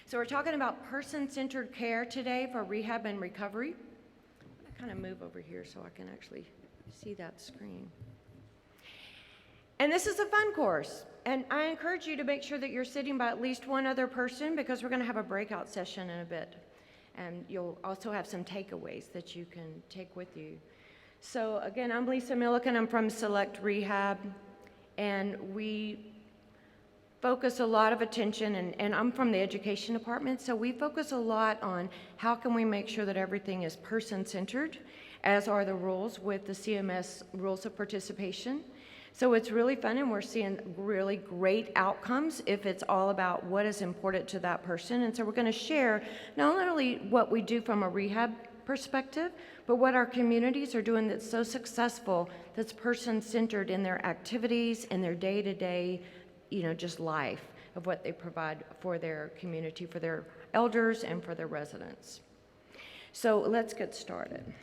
So we're talking about person-centered care today for rehab and recovery. I kind of move over here so I can actually see that screen. And this is a fun course, and I encourage you to make sure that you're sitting by at least one other person because we're going to have a breakout session in a bit. And you'll also have some takeaways that you can take with you. So again, I'm Lisa Milliken. I'm from Select Rehab, and we focus a lot of attention, and I'm from the education department, so we focus a lot on how can we make sure that everything is person-centered, as are the rules with the CMS rules of participation. So it's really fun, and we're seeing really great outcomes if it's all about what is important to that person. And so we're going to share not only what we do from a rehab perspective, but what our communities are doing that's so successful, that's person-centered in their activities, in their day-to-day, just life of what they provide for their community, for their elders, and for their residents. So let's get started.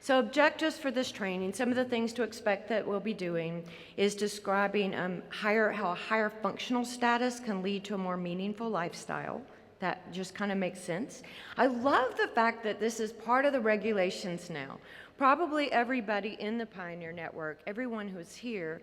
So objectives for this training, some of the things to expect that we'll be doing is describing how a higher functional status can lead to a more meaningful lifestyle. That just kind of makes sense. I love the fact that this is part of the regulations now. Probably everybody in the Pioneer Network, everyone who's here,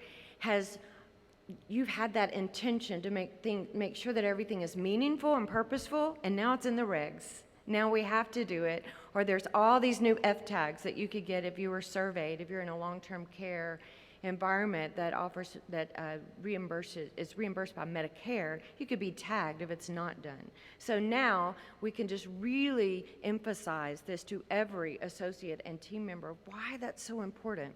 you've had that intention to make sure that everything is meaningful and purposeful, and now it's in the regs. Now we have to do it, or there's all these new F tags that you could get if you were surveyed, if you're in a long-term care environment that is reimbursed by Medicare. You could be tagged if it's not done. So now we can just really emphasize this to every associate and team member, why that's so important.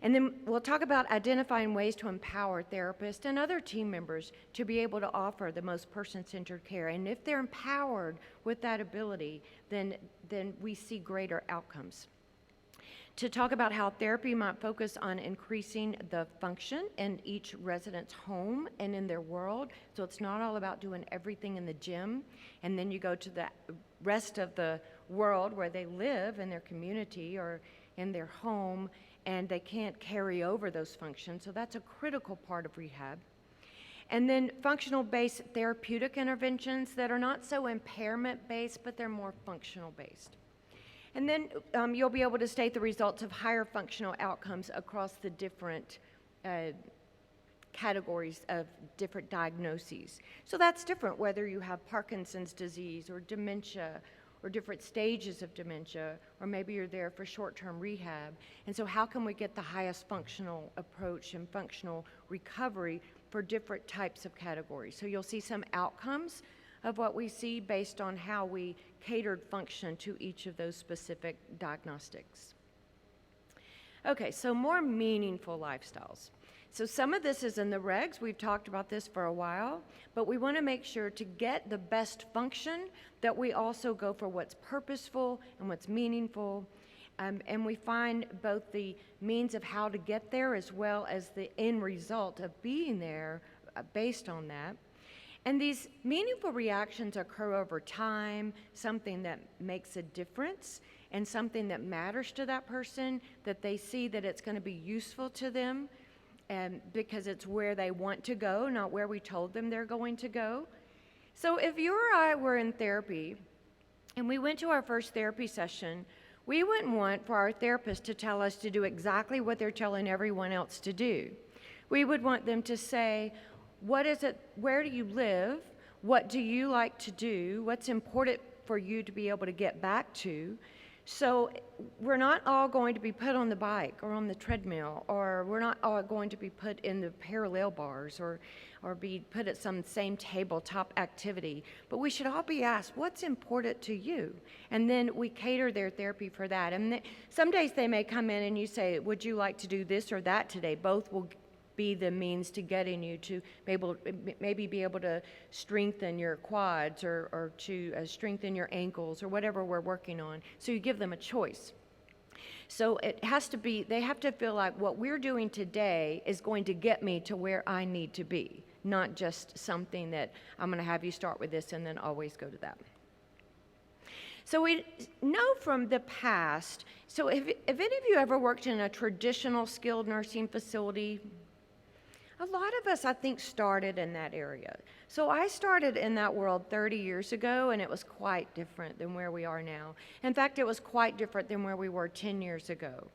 And then we'll talk about identifying ways to empower therapists and other team members to be able to offer the most person-centered care. And if they're empowered with that ability, then we see greater outcomes. To talk about how therapy might focus on increasing the function in each resident's home and in their world. So it's not all about doing everything in the gym, and then you go to the rest of the world where they live in their community or in their home, and they can't carry over those functions. So that's a critical part of rehab. And then functional-based therapeutic interventions that are not so impairment-based, but they're more functional-based. And then you'll be able to state the results of higher functional outcomes across the different categories of different diagnoses. So that's different whether you have Parkinson's disease or dementia or different stages of dementia, or maybe you're there for short-term rehab. And so how can we get the highest functional approach and functional recovery for different types of categories? So you'll see some outcomes of what we see based on how we catered function to each of those specific diagnostics. Okay, so more meaningful lifestyles. So some of this is in the regs. We've talked about this for a while, but we want to make sure to get the best function that we also go for what's purposeful and what's meaningful. And we find both the means of how to get there as well as the end result of being there based on that. And these meaningful reactions occur over time, something that makes a difference and something that matters to that person, that they see that it's going to be useful to them, and because it's where they want to go, not where we told them they're going to go. So if you or I were in therapy and we went to our first therapy session, we wouldn't want for our therapist to tell us to do exactly what they're telling everyone else to do. We would want them to say, what is it, where do you live? What do you like to do? What's important for you to be able to get back to? So we're not all going to be put on the bike or on the treadmill, or we're not all going to be put in the parallel bars or be put at some same tabletop activity. But we should all be asked, what's important to you? And then we cater their therapy for that. And some days they may come in and you say, would you like to do this or that today? Both will be the means to getting you to maybe be able to strengthen your quads or to strengthen your ankles or whatever we're working on. So you give them a choice. So it has to be, they have to feel like what we're doing today is going to get me to where I need to be, not just something that I'm going to have you start with this and then always go to that. So we know from the past, so if any of you ever worked in a traditional skilled nursing facility, A lot of us, I think, started in that area. So I started in that world 30 years ago, and it was quite different than where we are now. In fact, it was quite different than where we were 10 years ago.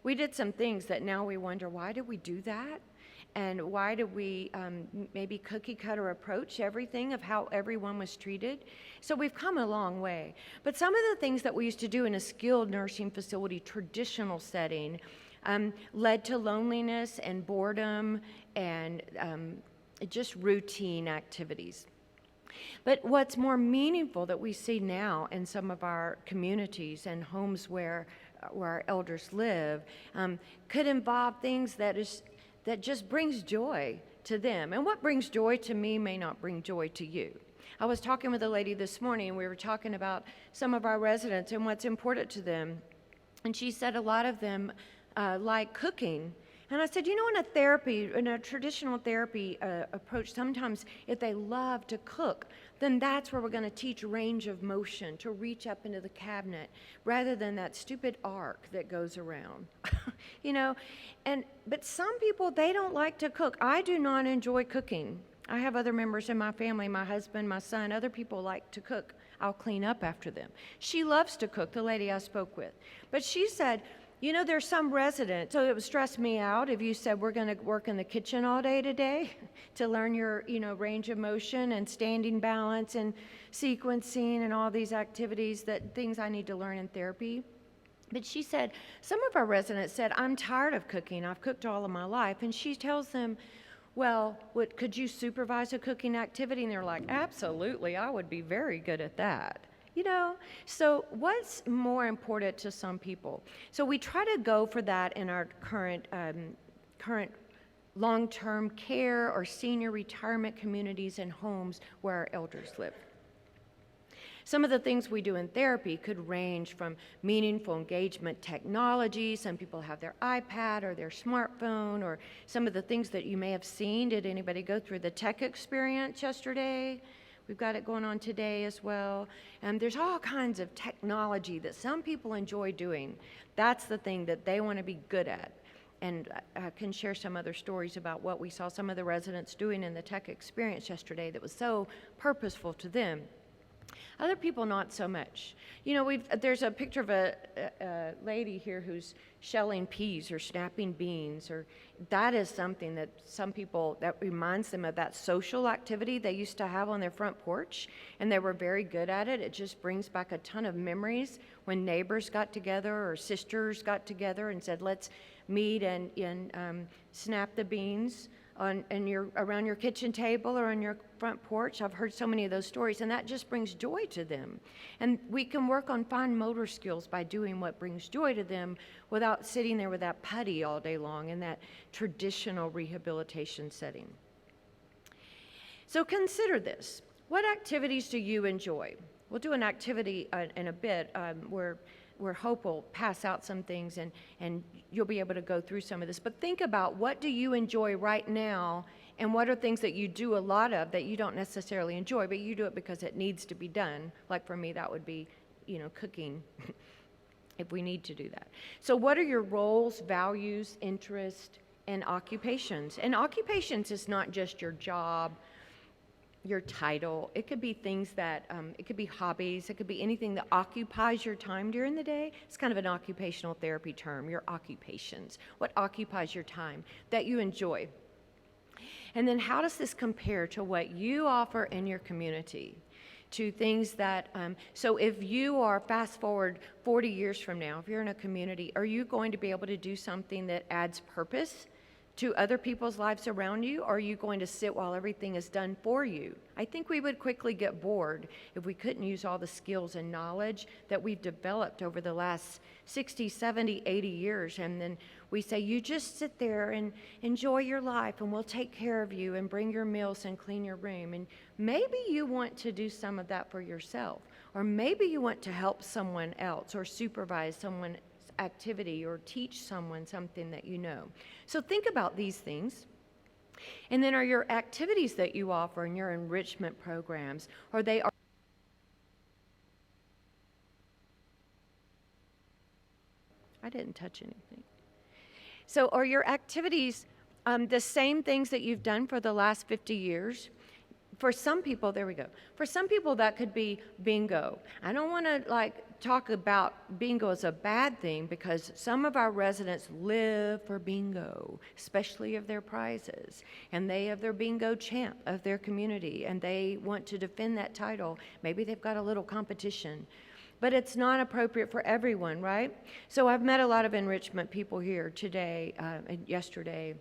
We did some things that now we wonder, why did we do that? And why did we maybe cookie cutter approach everything of how everyone was treated? So we've come a long way. But some of the things that we used to do in a skilled nursing facility traditional setting led to loneliness and boredom and just routine activities. But what's more meaningful that we see now in some of our communities and homes where our elders live could involve things that just brings joy to them. And what brings joy to me may not bring joy to you. I was talking with a lady this morning, and we were talking about some of our residents and what's important to them. And she said a lot of them like cooking. And I said, in a traditional therapy approach, sometimes if they love to cook, then that's where we're going to teach range of motion, to reach up into the cabinet, rather than that stupid arc that goes around. But some people, they don't like to cook. I do not enjoy cooking. I have other members in my family, my husband, my son, other people like to cook. I'll clean up after them. She loves to cook, the lady I spoke with. But she said, there's some residents, so it would stress me out if you said we're going to work in the kitchen all day today to learn your, range of motion and standing balance and sequencing and all these activities, things I need to learn in therapy. But she said, some of our residents said, I'm tired of cooking. I've cooked all of my life. And she tells them, well, could you supervise a cooking activity? And they're like, absolutely, I would be very good at that. So what's more important to some people? So we try to go for that in our current long-term care or senior retirement communities and homes where our elders live. Some of the things we do in therapy could range from meaningful engagement technology. Some people have their iPad or their smartphone, or some of the things that you may have seen. Did anybody go through the tech experience yesterday? We've got it going on today as well. And there's all kinds of technology that some people enjoy doing. That's the thing that they want to be good at. And I can share some other stories about what we saw some of the residents doing in the tech experience yesterday that was so purposeful to them. Other people, not so much. There's a picture of a lady here who's shelling peas or snapping beans, or that is something that some people, that reminds them of that social activity they used to have on their front porch, and they were very good at it. It just brings back a ton of memories when neighbors got together or sisters got together and said, let's meet and snap the beans around your kitchen table or on your front porch. I've heard so many of those stories, and that just brings joy to them. And we can work on fine motor skills by doing what brings joy to them without sitting there with that putty all day long in that traditional rehabilitation setting. So consider this. What activities do you enjoy? We'll do an activity in a bit where Hope will pass out some things and you'll be able to go through some of this. But think about, what do you enjoy right now, and what are things that you do a lot of that you don't necessarily enjoy, but you do it because it needs to be done. Like for me, that would be, cooking if we need to do that. So what are your roles, values, interests, and occupations? And occupations is not just your job, your title. It could be things that, it could be hobbies, it could be anything that occupies your time during the day. It's kind of an occupational therapy term, your occupations. What occupies your time that you enjoy? And then how does this compare to what you offer in your community? To things that, so if you are, fast forward 40 years from now, if you're in a community, are you going to be able to do something that adds purpose to other people's lives around you, or are you going to sit while everything is done for you? I think we would quickly get bored if we couldn't use all the skills and knowledge that we've developed over the last 60, 70, 80 years, and then we say, you just sit there and enjoy your life, and we'll take care of you and bring your meals and clean your room. And maybe you want to do some of that for yourself, or maybe you want to help someone else or supervise someone activity or teach someone something that you know. So think about these things. And then, are your activities that you offer in your enrichment programs, are they I didn't touch anything. So are your activities, The same things that you've done for the last 50 years. For some people, there we go. For some people, that could be bingo. I don't want to talk about bingo as a bad thing, because some of our residents live for bingo, especially of their prizes. And they have their bingo champ of their community, and they want to defend that title. Maybe they've got a little competition. But it's not appropriate for everyone, right? So I've met a lot of enrichment people here today and yesterday.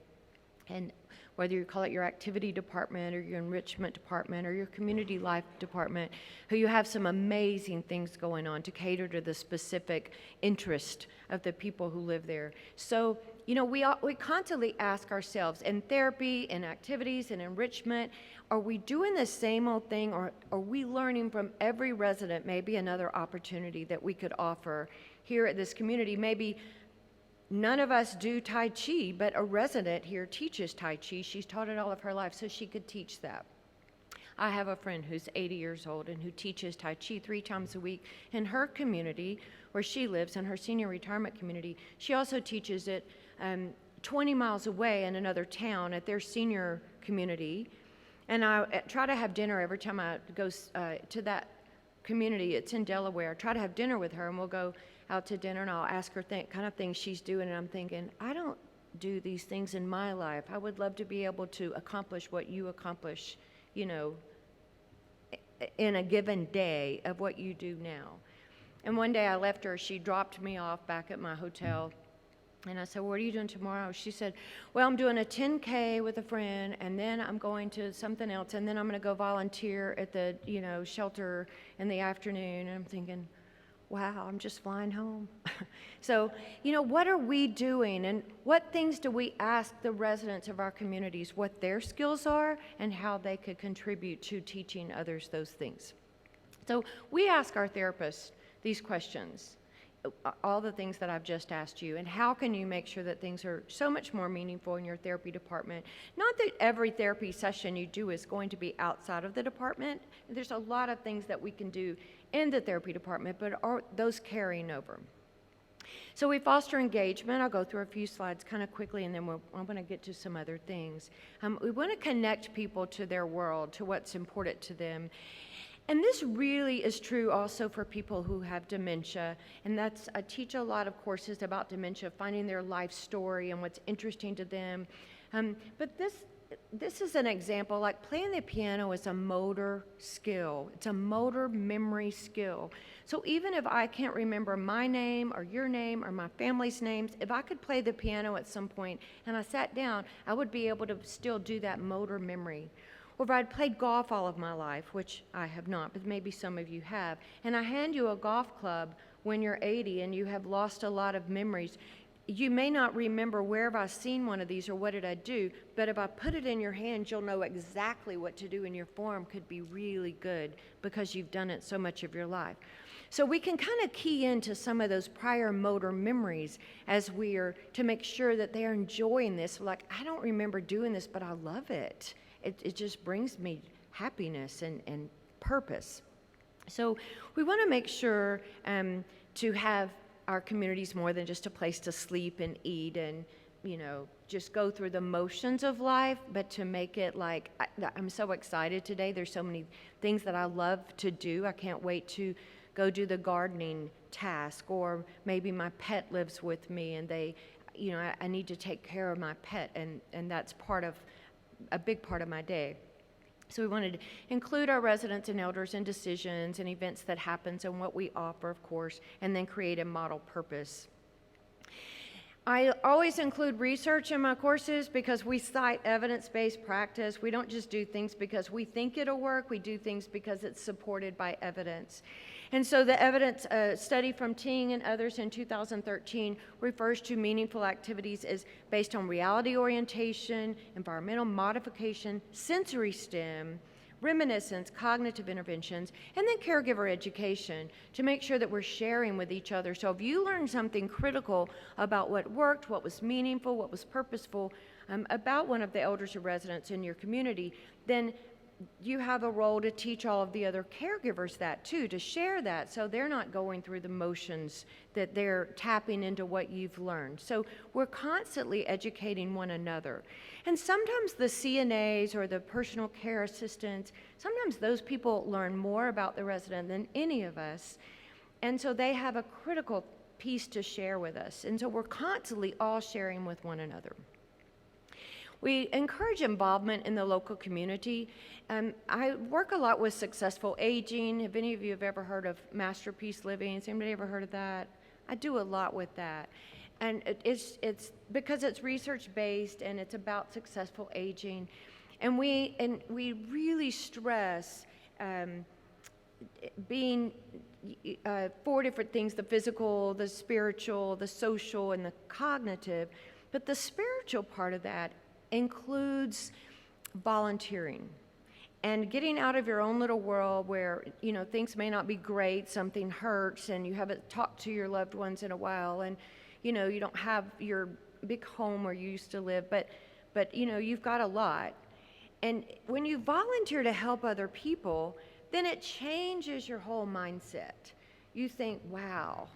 And whether you call it your activity department or your enrichment department or your community life department, who you have some amazing things going on to cater to the specific interest of the people who live there. So, we constantly ask ourselves, in therapy, in activities, in enrichment, are we doing the same old thing, or are we learning from every resident maybe another opportunity that we could offer here at this community? Maybe none of us do Tai Chi, but a resident here teaches Tai Chi. She's taught it all of her life, so she could teach that. I have a friend who's 80 years old and who teaches Tai Chi 3 times a week in her community where she lives, in her senior retirement community. She also teaches it 20 miles away in another town at their senior community. And I try to have dinner every time I go to that community. It's in Delaware. I try to have dinner with her, and we'll go out to dinner, and I'll ask her kind of things she's doing, and I'm thinking, I don't do these things in my life. I would love to be able to accomplish what you accomplish, in a given day of what you do now. And one day I left her. She dropped me off back at my hotel, and I said, what are you doing tomorrow? She said, well, I'm doing a 10K with a friend, and then I'm going to something else, and then I'm going to go volunteer at the, shelter in the afternoon. And I'm thinking, wow, I'm just flying home. So, what are we doing, and what things do we ask the residents of our communities what their skills are and how they could contribute to teaching others those things? So we ask our therapists these questions, all the things that I've just asked you, and how can you make sure that things are so much more meaningful in your therapy department? Not that every therapy session you do is going to be outside of the department. There's a lot of things that we can do in the therapy department, but are those carrying over? So we foster engagement. I'll go through a few slides kind of quickly, and then I'm going to get to some other things. We want to connect people to their world, to what's important to them. And this really is true also for people who have dementia. And I teach a lot of courses about dementia, finding their life story and what's interesting to them. But this is an example, like playing the piano is a motor skill. It's a motor memory skill. So even if I can't remember my name or your name or my family's names, if I could play the piano at some point and I sat down, I would be able to still do that motor memory. Or if I'd played golf all of my life, which I have not, but maybe some of you have, and I hand you a golf club when you're 80 and you have lost a lot of memories, you may not remember where have I seen one of these or what did I do, but if I put it in your hand, you'll know exactly what to do, and your form could be really good because you've done it so much of your life. So we can kind of key into some of those prior motor memories as we are, to make sure that they're enjoying this. Like, I don't remember doing this, but I love it. It just brings me happiness and purpose. So we want to make sure to have our communities more than just a place to sleep and eat and, just go through the motions of life, but to make it like, I'm so excited today. There's so many things that I love to do. I can't wait to go do the gardening task, or maybe my pet lives with me and I need to take care of my pet, and that's a big part of my day. So we wanted to include our residents and elders in decisions and events that happens and what we offer, of course, and then create a model purpose. I always include research in my courses because we cite evidence-based practice. We don't just do things because we think it'll work. We do things because it's supported by evidence. And so the evidence study from Ting and others in 2013 refers to meaningful activities as based on reality orientation, environmental modification, sensory STEM, reminiscence, cognitive interventions, and then caregiver education to make sure that we're sharing with each other. So if you learn something critical about what worked, what was meaningful, what was purposeful about one of the elders or residents in your community, then you have a role to teach all of the other caregivers that too, to share that so they're not going through the motions, that they're tapping into what you've learned. So we're constantly educating one another. And sometimes the CNAs or the personal care assistants, sometimes those people learn more about the resident than any of us. And so they have a critical piece to share with us. And so we're constantly all sharing with one another. We encourage involvement in the local community. I work a lot with successful aging. Have any of you have ever heard of Masterpiece Living? Has anybody ever heard of that? I do a lot with that. And it's because it's research-based and it's about successful aging. And we really stress being 4 different things: the physical, the spiritual, the social, and the cognitive. But the spiritual part of that includes volunteering and getting out of your own little world where, you know, things may not be great, something hurts, and you haven't talked to your loved ones in a while, and, you know, you don't have your big home where you used to live, but you know, you've got a lot. And when you volunteer to help other people, then it changes your whole mindset. You think, wow,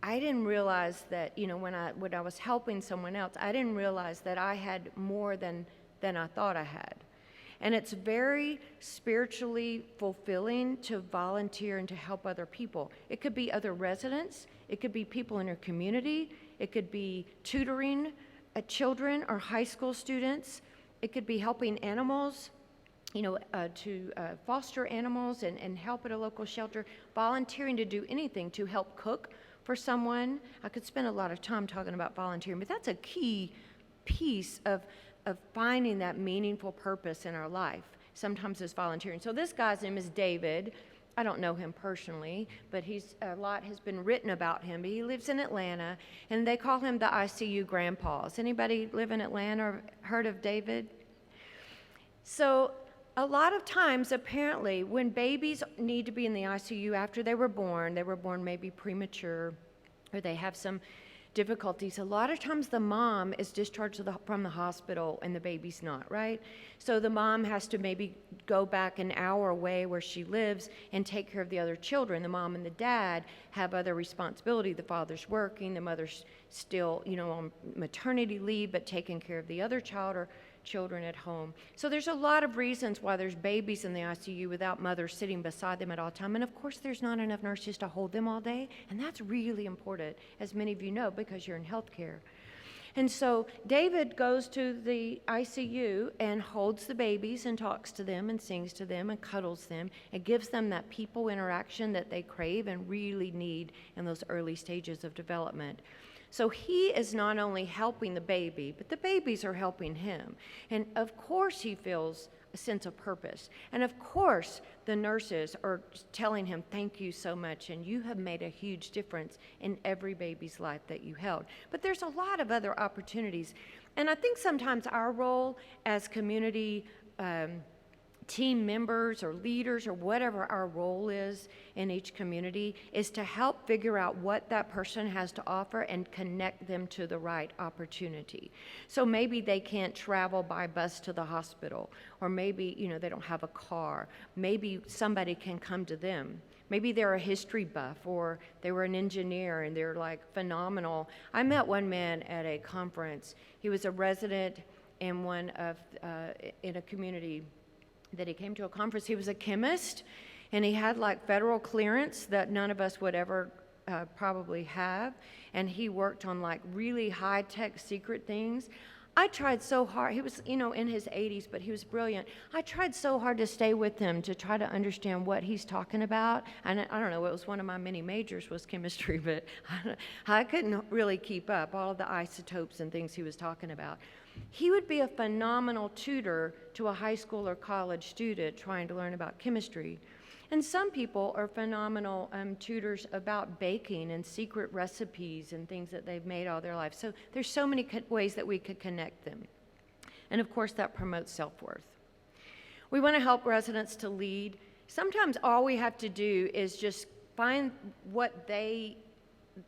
I didn't realize that, you know, when I was helping someone else, I didn't realize that I had more than I thought I had. And it's very spiritually fulfilling to volunteer and to help other people. It could be other residents, it could be people in your community, it could be tutoring children or high school students, it could be helping animals, you know, to foster animals and help at a local shelter, volunteering to do anything, to help cook for someone. I could spend a lot of time talking about volunteering, but that's a key piece of finding that meaningful purpose in our life. Sometimes it's volunteering. So this guy's name is David. I don't know him personally, but a lot has been written about him. He lives in Atlanta, and they call him the ICU grandpa. Has anybody live in Atlanta or heard of David? So a lot of times, apparently, when babies need to be in the ICU after they were born maybe premature, or they have some difficulties, a lot of times the mom is discharged from the hospital and the baby's not, right? So the mom has to maybe go back an hour away where she lives and take care of the other children. The mom and the dad have other responsibility. The father's working, the mother's still, you know, on maternity leave, but taking care of the other child or children at home. So there's a lot of reasons why there's babies in the ICU without mothers sitting beside them at all time. And of course, there's not enough nurses to hold them all day. And that's really important, as many of you know, because you're in healthcare. And so David goes to the ICU and holds the babies and talks to them and sings to them and cuddles them and gives them that people interaction that they crave and really need in those early stages of development. So he is not only helping the baby, but the babies are helping him. And of course he feels a sense of purpose. And of course the nurses are telling him, thank you so much, and you have made a huge difference in every baby's life that you held. But there's a lot of other opportunities. And I think sometimes our role as community team members or leaders or whatever our role is in each community is to help figure out what that person has to offer and connect them to the right opportunity. So maybe they can't travel by bus to the hospital, or maybe, you know, they don't have a car. Maybe somebody can come to them. Maybe they're a history buff, or they were an engineer and they're like phenomenal. I met one man at a conference. He was a resident in in a community that he came to a conference. He was a chemist, and he had like federal clearance that none of us would ever probably have, and he worked on like really high-tech secret things. I tried so hard. He was, you know, in his 80s, but he was brilliant. I tried so hard to stay with him to try to understand what he's talking about. And I don't know, it was one of my many majors was chemistry, but I couldn't really keep up all of the isotopes and things he was talking about. He would be a phenomenal tutor to a high school or college student trying to learn about chemistry. And some people are phenomenal tutors about baking and secret recipes and things that they've made all their life. So there's so many ways that we could connect them. And of course, that promotes self-worth. We want to help residents to lead. Sometimes all we have to do is just find what they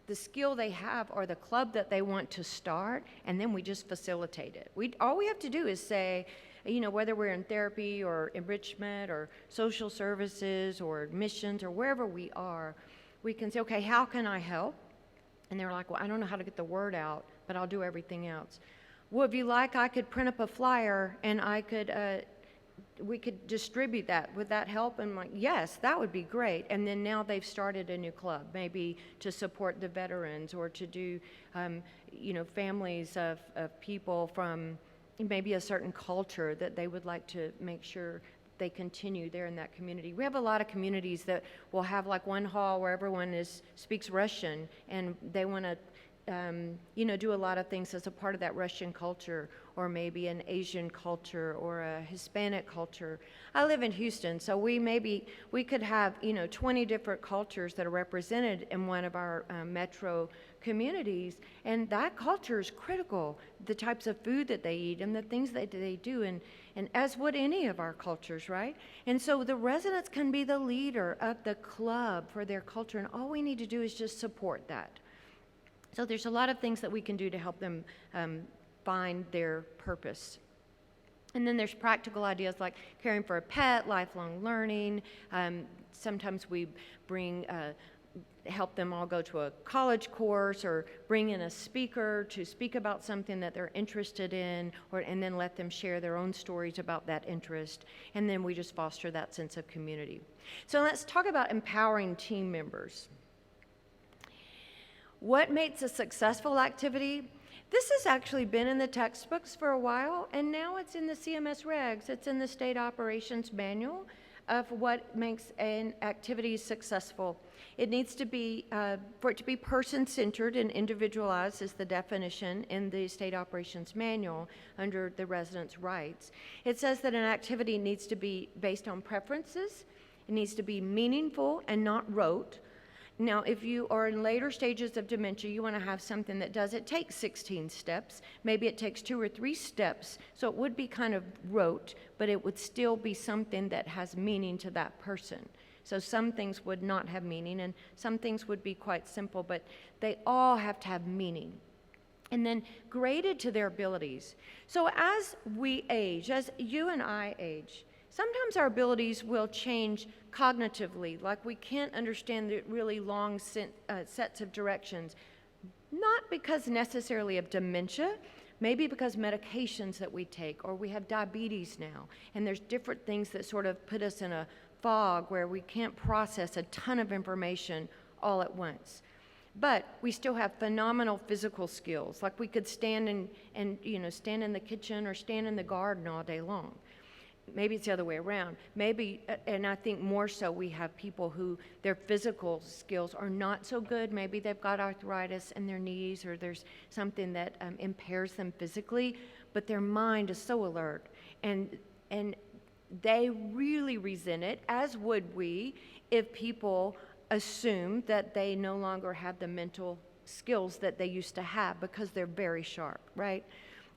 the skill they have or the club that they want to start, and then we just facilitate it. All we have to do is say, whether we're in therapy or enrichment or social services or admissions or wherever we are, we can say, okay, how can I help? And they're like, well, I don't know how to get the word out, but I'll do everything else. Well, if you like, I could print up a flyer and we could distribute that. Would that help? And I'm like, yes, that would be great. And then now they've started a new club, maybe to support the veterans or to do, families of people from maybe a certain culture that they would like to make sure they continue there in that community. We have a lot of communities that will have like one hall where everyone speaks Russian, and they want to do a lot of things as a part of that Russian culture, or maybe an Asian culture or a Hispanic culture. I live in Houston, so we could have 20 different cultures that are represented in one of our metro communities, and that culture is critical. The types of food that they eat and the things that they do, and as would any of our cultures, right? And so the residents can be the leader of the club for their culture, and all we need to do is just support that. So there's a lot of things that we can do to help them find their purpose. And then there's practical ideas like caring for a pet, lifelong learning. Sometimes we help them all go to a college course, or bring in a speaker to speak about something that they're interested in, and then let them share their own stories about that interest. And then we just foster that sense of community. So let's talk about empowering team members. What makes a successful activity? This has actually been in the textbooks for a while, and now it's in the CMS regs. It's in the State Operations Manual of what makes an activity successful. It needs to be, for it to be person-centered and individualized is the definition in the State Operations Manual under the residents' rights. It says that an activity needs to be based on preferences. It needs to be meaningful and not rote. Now, if you are in later stages of dementia, you want to have something that doesn't take 16 steps. Maybe it takes 2 or 3 steps. So it would be kind of rote, but it would still be something that has meaning to that person. So some things would not have meaning, and some things would be quite simple, but they all have to have meaning. And then graded to their abilities. So as we age, as you and I age, sometimes our abilities will change cognitively, like we can't understand the really long sets of directions, not because necessarily of dementia, maybe because medications that we take, or we have diabetes now, and there's different things that sort of put us in a fog where we can't process a ton of information all at once. But we still have phenomenal physical skills, like we could stand stand in the kitchen or stand in the garden all day long. Maybe it's the other way around. Maybe, and I think more so, we have people who their physical skills are not so good. Maybe they've got arthritis in their knees, or there's something that impairs them physically, but their mind is so alert. And they really resent it, as would we, if people assume that they no longer have the mental skills that they used to have because they're very sharp, right?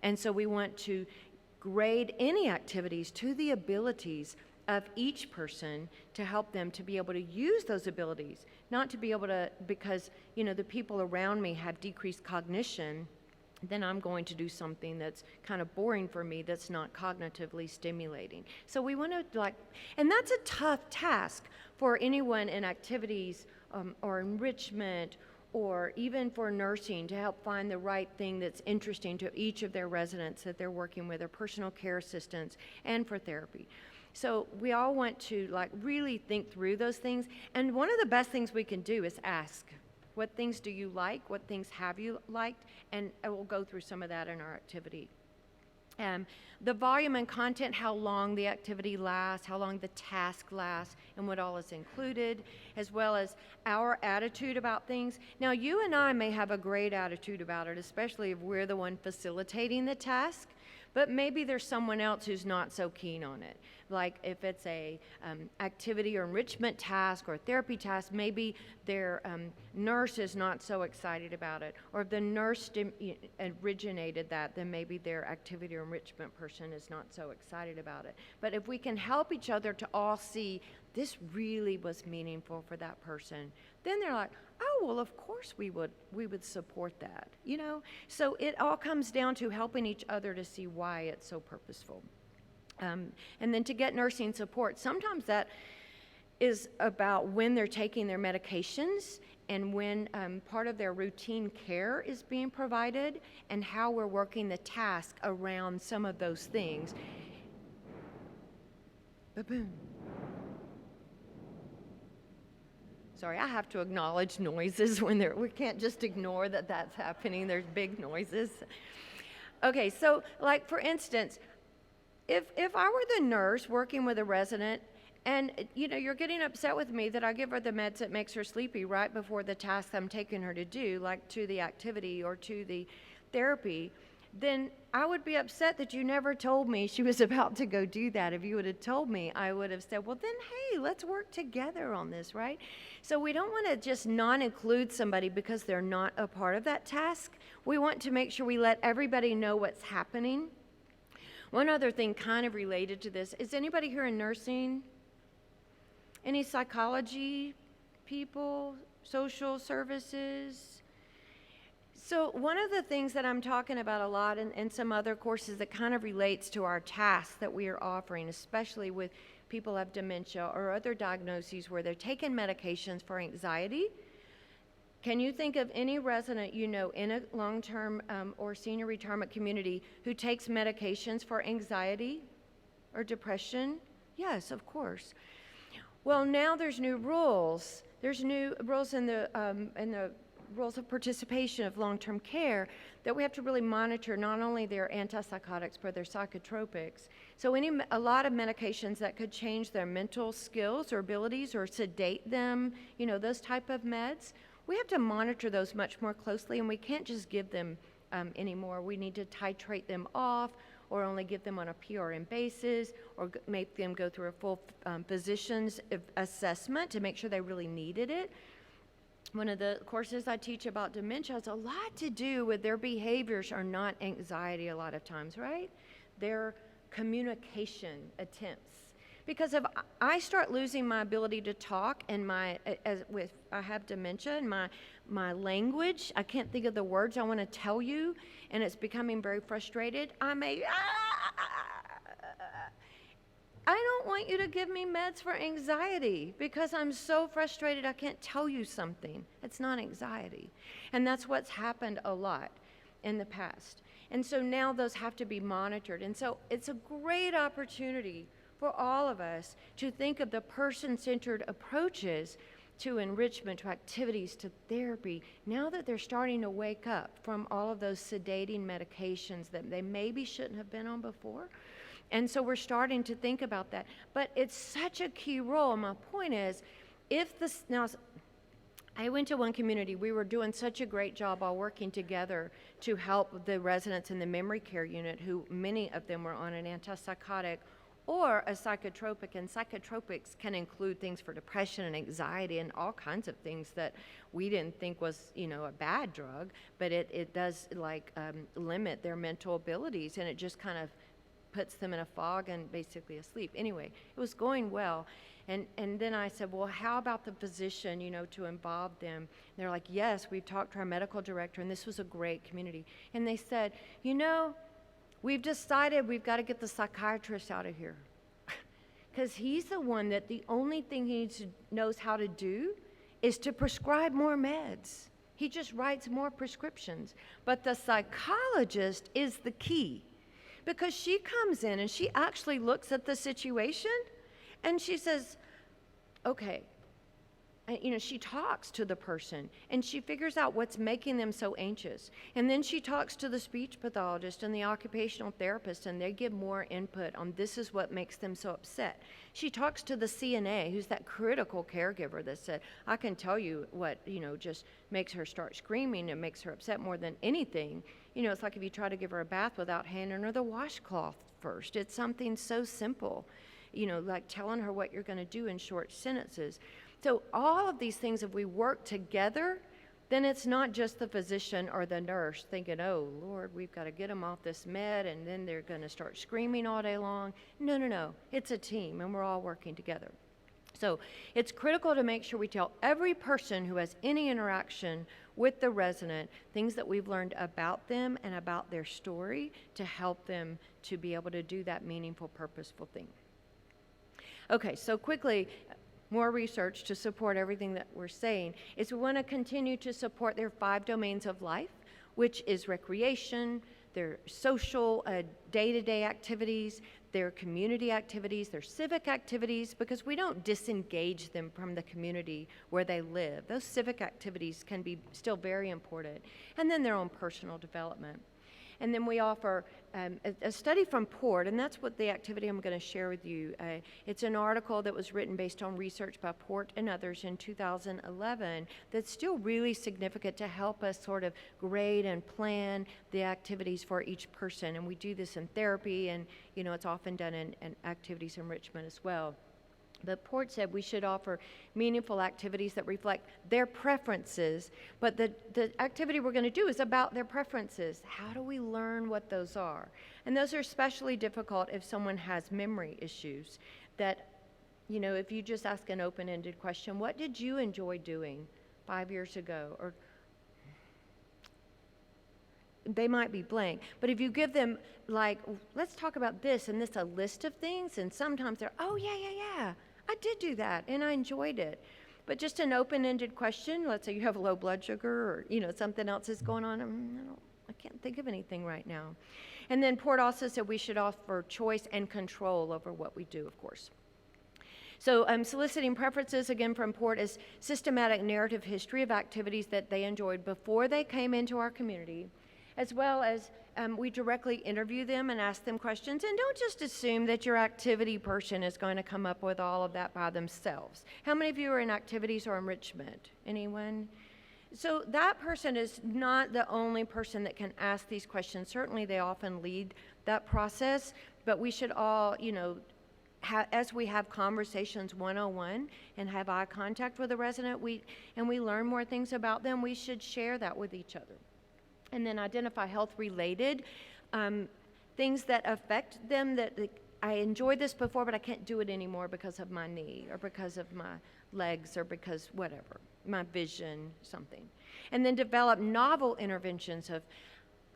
And so we want to grade any activities to the abilities of each person to help them to be able to use those abilities, not to be able to, because, the people around me have decreased cognition, then I'm going to do something that's kind of boring for me, that's not cognitively stimulating. So we want to and that's a tough task for anyone in activities or enrichment, or even for nursing, to help find the right thing that's interesting to each of their residents that they're working with, or personal care assistants, and for therapy. So we all want to really think through those things. And one of the best things we can do is ask, what things do you like? What things have you liked? And we'll go through some of that in our activity. The volume and content, how long the activity lasts, how long the task lasts, and what all is included, as well as our attitude about things. Now, you and I may have a great attitude about it, especially if we're the one facilitating the task, but maybe there's someone else who's not so keen on it. Like if it's a activity or enrichment task or therapy task, maybe their nurse is not so excited about it. Or if the nurse originated that, then maybe their activity or enrichment person is not so excited about it. But if we can help each other to all see this really was meaningful for that person, then they're like, oh, well, of course we would support that, you know? So it all comes down to helping each other to see why it's so purposeful. And then to get nursing support, sometimes that is about when they're taking their medications and when part of their routine care is being provided and how we're working the task around some of those things. Ba-boom. Sorry, I have to acknowledge noises when we can't just ignore that that's happening. There's big noises. Okay, so like for instance, if I were the nurse working with a resident and you know you're getting upset with me that I give her the meds that makes her sleepy right before the task I'm taking her to do, like to the activity or to the therapy, then I would be upset that you never told me she was about to go do that. If you would have told me, I would have said, well, then, hey, let's work together on this, right? So we don't want to just non-include somebody because they're not a part of that task. We want to make sure we let everybody know what's happening. One other thing kind of related to this, is anybody here in nursing? Any psychology people, social services? So one of the things that I'm talking about a lot in some other courses that kind of relates to our tasks that we are offering, especially with people who have dementia or other diagnoses where they're taking medications for anxiety. Can you think of any resident you know in a long-term or senior retirement community who takes medications for anxiety or depression? Yes, of course. Well, now there's new rules. There's new rules in the rules of participation of long-term care that we have to really monitor not only their antipsychotics but their psychotropics. So a lot of medications that could change their mental skills or abilities or sedate them, you know, those type of meds, we have to monitor those much more closely, and we can't just give them anymore. We need to titrate them off or only give them on a PRN basis or make them go through a full physician's assessment to make sure they really needed it. One of the courses I teach about dementia has a lot to do with their behaviors are not anxiety a lot of times, right? Their communication attempts. Because if I start losing my ability to talk and I have dementia and my language, I can't think of the words I want to tell you, and it's becoming very frustrated, I don't want you to give me meds for anxiety because I'm so frustrated I can't tell you something. It's not anxiety. And that's what's happened a lot in the past. And so now those have to be monitored. And so it's a great opportunity for all of us to think of the person-centered approaches to enrichment, to activities, to therapy, now that they're starting to wake up from all of those sedating medications that they maybe shouldn't have been on before. And so we're starting to think about that. But it's such a key role. My point is, now I went to one community, we were doing such a great job all working together to help the residents in the memory care unit, who many of them were on an antipsychotic or a psychotropic, and psychotropics can include things for depression and anxiety and all kinds of things that we didn't think was, you know, a bad drug, but it does limit their mental abilities, and it just kind of puts them in a fog and basically asleep. Anyway, it was going well. And then I said, well, how about the physician, you know, to involve them? And they're like, yes, we've talked to our medical director, and this was a great community. And they said, you know, we've decided we've got to get the psychiatrist out of here because he's the one that the only thing he knows how to do is to prescribe more meds. He just writes more prescriptions. But the psychologist is the key. Because she comes in and she actually looks at the situation and she says, okay, you know, she talks to the person and she figures out what's making them so anxious. And then she talks to the speech pathologist and the occupational therapist, and they give more input on this is what makes them so upset. She talks to the CNA, who's that critical caregiver that said, I can tell you what, you know, just makes her start screaming and makes her upset more than anything. You know, it's like if you try to give her a bath without handing her the washcloth first. It's something so simple, you know, like telling her what you're going to do in short sentences. So all of these things, if we work together, then it's not just the physician or the nurse thinking, oh, Lord, we've got to get them off this med, and then they're going to start screaming all day long. No. It's a team, and we're all working together. So it's critical to make sure we tell every person who has any interaction with the resident things that we've learned about them and about their story to help them to be able to do that meaningful, purposeful thing. Okay, so quickly, more research to support everything that we're saying is we want to continue to support their 5 domains of life, which is recreation, their social day-to-day activities, their community activities, their civic activities, because we don't disengage them from the community where they live. Those civic activities can be still very important. And then their own personal development. And then we offer a study from Port, and that's what the activity I'm going to share with you. It's an article that was written based on research by Port and others in 2011 that's still really significant to help us sort of grade and plan the activities for each person. And we do this in therapy, and it's often done in activities enrichment as well. But Port said we should offer meaningful activities that reflect their preferences, but the activity we're going to do is about their preferences. How do we learn what those are? And those are especially difficult if someone has memory issues. That, if you just ask an open-ended question, what did you enjoy doing 5 years ago? Or they might be blank. But if you give them, like, let's talk about this and this, a list of things, and sometimes they're, oh, yeah, I did do that, and I enjoyed it. But just an open-ended question, let's say you have low blood sugar or, something else is going on, I can't think of anything right now. And then Port also said we should offer choice and control over what we do, of course. So soliciting preferences, again, from Port, is systematic narrative history of activities that they enjoyed before they came into our community, as well as we directly interview them and ask them questions. And don't just assume that your activity person is going to come up with all of that by themselves. How many of you are in activities or enrichment? Anyone? So that person is not the only person that can ask these questions. Certainly they often lead that process, but we should all, as we have conversations one-on-one and have eye contact with a resident, we learn more things about them, we should share that with each other. And then identify health-related things that affect them, that I enjoyed this before, but I can't do it anymore because of my knee or because of my legs or because whatever, my vision, something. And then develop novel interventions of,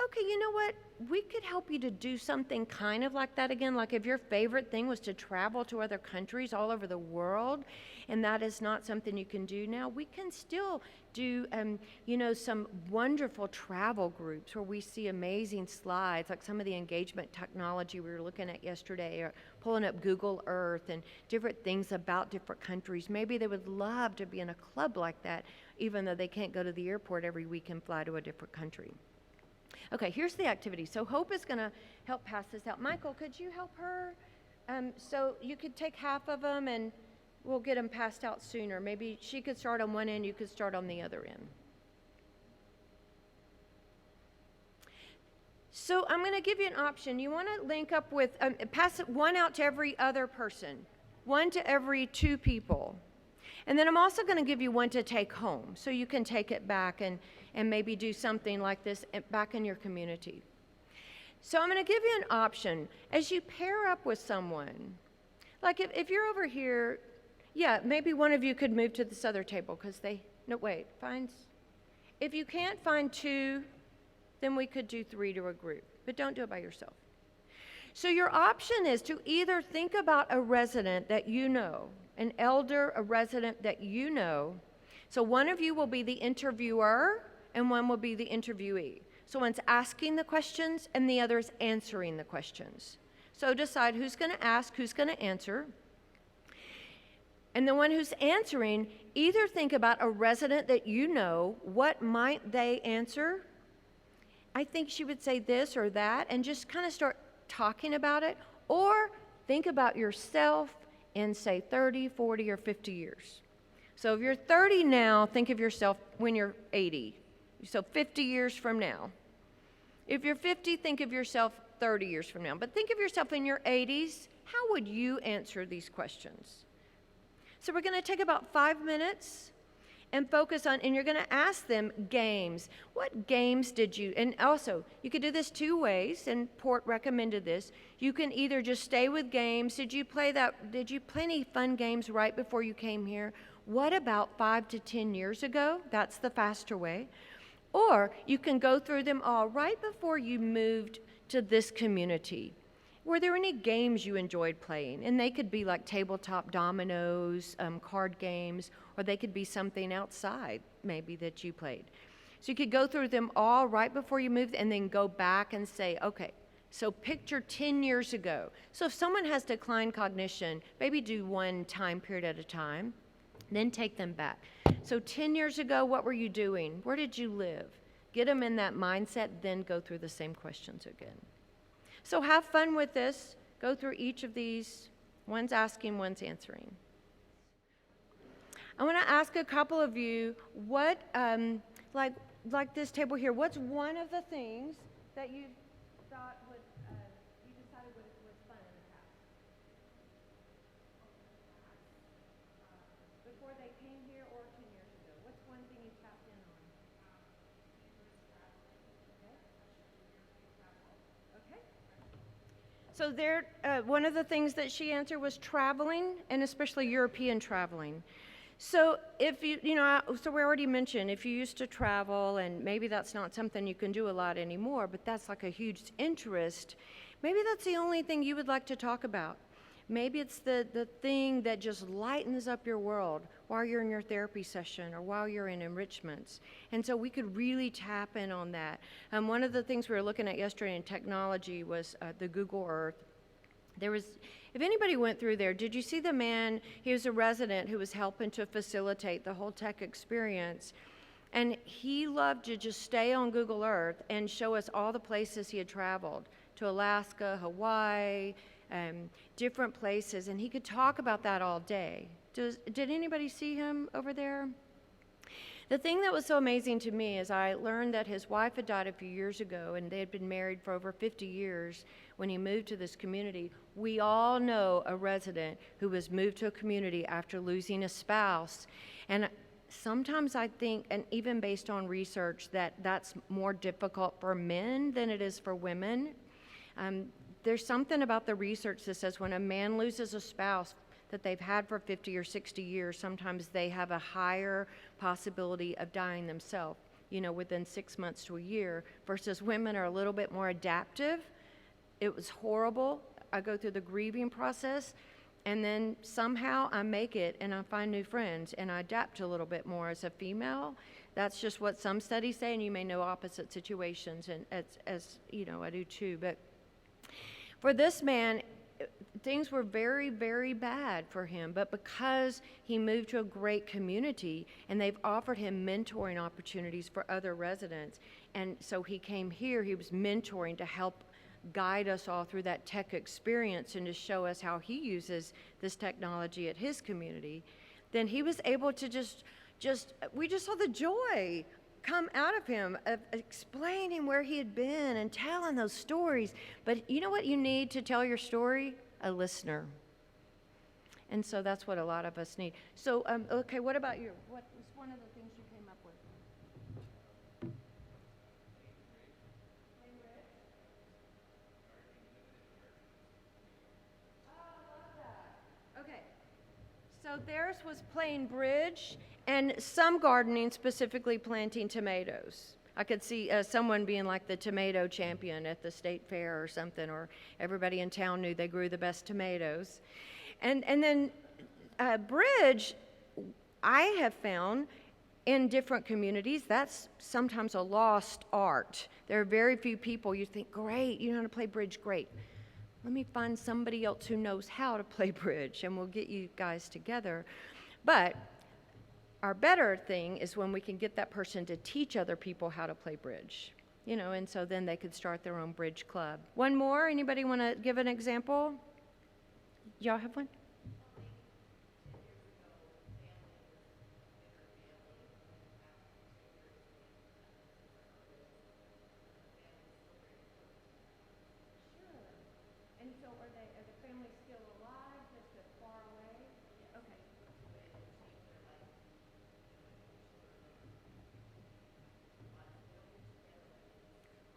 okay, you know what? We could help you to do something kind of like that again. Like if your favorite thing was to travel to other countries all over the world, and that is not something you can do now, we can still do, some wonderful travel groups where we see amazing slides, like some of the engagement technology we were looking at yesterday, or pulling up Google Earth and different things about different countries. Maybe they would love to be in a club like that, even though they can't go to the airport every week and fly to a different country. Okay, here's the activity. So Hope is going to help pass this out. Michael, could you help her? So you could take half of them and we'll get them passed out sooner. Maybe she could start on one end, you could start on the other end. So I'm going to give you an option. You want to link up with, pass one out to every other person, one to every 2 people. And then I'm also going to give you one to take home, so you can take it back and maybe do something like this back in your community. So I'm going to give you an option. As you pair up with someone, like if you're over here, yeah, maybe one of you could move to this other table because if you can't find 2, then we could do 3 to a group, but don't do it by yourself. So your option is to either think about a resident that you know, an elder, a resident that you know. So one of you will be the interviewer and one will be the interviewee. So one's asking the questions and the other is answering the questions. So decide who's going to ask, who's going to answer. And the one who's answering, either think about a resident that you know, what might they answer? I think she would say this or that, and just kind of start talking about it. Or think about yourself in, say, 30, 40, or 50 years. So if you're 30 now, think of yourself when you're 80. So 50 years from now. If you're 50, think of yourself 30 years from now. But think of yourself in your 80s. How would you answer these questions? So we're going to take about 5 minutes, and focus on, and you're going to ask them games. What games did you, and also you could do this two ways, and Port recommended this. You can either just stay with games. Did you play any fun games right before you came here? What about 5 to 10 years ago? That's the faster way. Or you can go through them all right before you moved to this community. Were there any games you enjoyed playing? And they could be like tabletop dominoes, card games, or they could be something outside maybe that you played. So you could go through them all right before you moved and then go back and say, okay, so picture 10 years ago. So if someone has declined cognition, maybe do one time period at a time, then take them back. So 10 years ago, what were you doing? Where did you live? Get them in that mindset, then go through the same questions again. So have fun with this. Go through each of these. One's asking, one's answering. I want to ask a couple of you, what, like this table here, what's one of the things that you thought would, you decided was fun in the past? Before they came here or 10 years ago? What's one thing you tapped in on? Okay. So there, one of the things that she answered was traveling, and especially European traveling. So if so we already mentioned, if you used to travel, and maybe that's not something you can do a lot anymore, but that's like a huge interest, maybe that's the only thing you would like to talk about. Maybe it's the thing that just lightens up your world while you're in your therapy session or while you're in enrichments. And so we could really tap in on that. One of the things we were looking at yesterday in technology was the Google Earth. If anybody went through there, did you see the man? He was a resident who was helping to facilitate the whole tech experience. And he loved to just stay on Google Earth and show us all the places he had traveled, to Alaska, Hawaii, different places. And he could talk about that all day. Did anybody see him over there? The thing that was so amazing to me is I learned that his wife had died a few years ago, and they had been married for over 50 years when he moved to this community. We all know a resident who was moved to a community after losing a spouse. And sometimes I think, and even based on research, that that's more difficult for men than it is for women. There's something about the research that says when a man loses a spouse that they've had for 50 or 60 years, sometimes they have a higher possibility of dying themselves, within 6 months to a year, versus women are a little bit more adaptive. It was horrible. I go through the grieving process, and then somehow I make it, and I find new friends, and I adapt a little bit more as a female. That's just what some studies say, and you may know opposite situations, and as I do too. But for this man, things were very, very bad for him, but because he moved to a great community and they've offered him mentoring opportunities for other residents, and so he came here, he was mentoring to help guide us all through that tech experience and to show us how he uses this technology at his community, then he was able to we just saw the joy come out of him of explaining where he had been and telling those stories. But you know what you need to tell your story? A listener. And so that's what a lot of us need. So, okay, what about you? What was one of the things you came up with? Okay, so theirs was playing bridge and some gardening, specifically planting tomatoes. I could see someone being like the tomato champion at the state fair or something, or everybody in town knew they grew the best tomatoes. And then bridge, I have found in different communities, that's sometimes a lost art. There are very few people you think, great, you know how to play bridge, great. Let me find somebody else who knows how to play bridge, and we'll get you guys together. But our better thing is when we can get that person to teach other people how to play bridge, and so then they could start their own bridge club. One more, anybody want to give an example? Y'all have one? And so are the families still alive, just far away? Okay.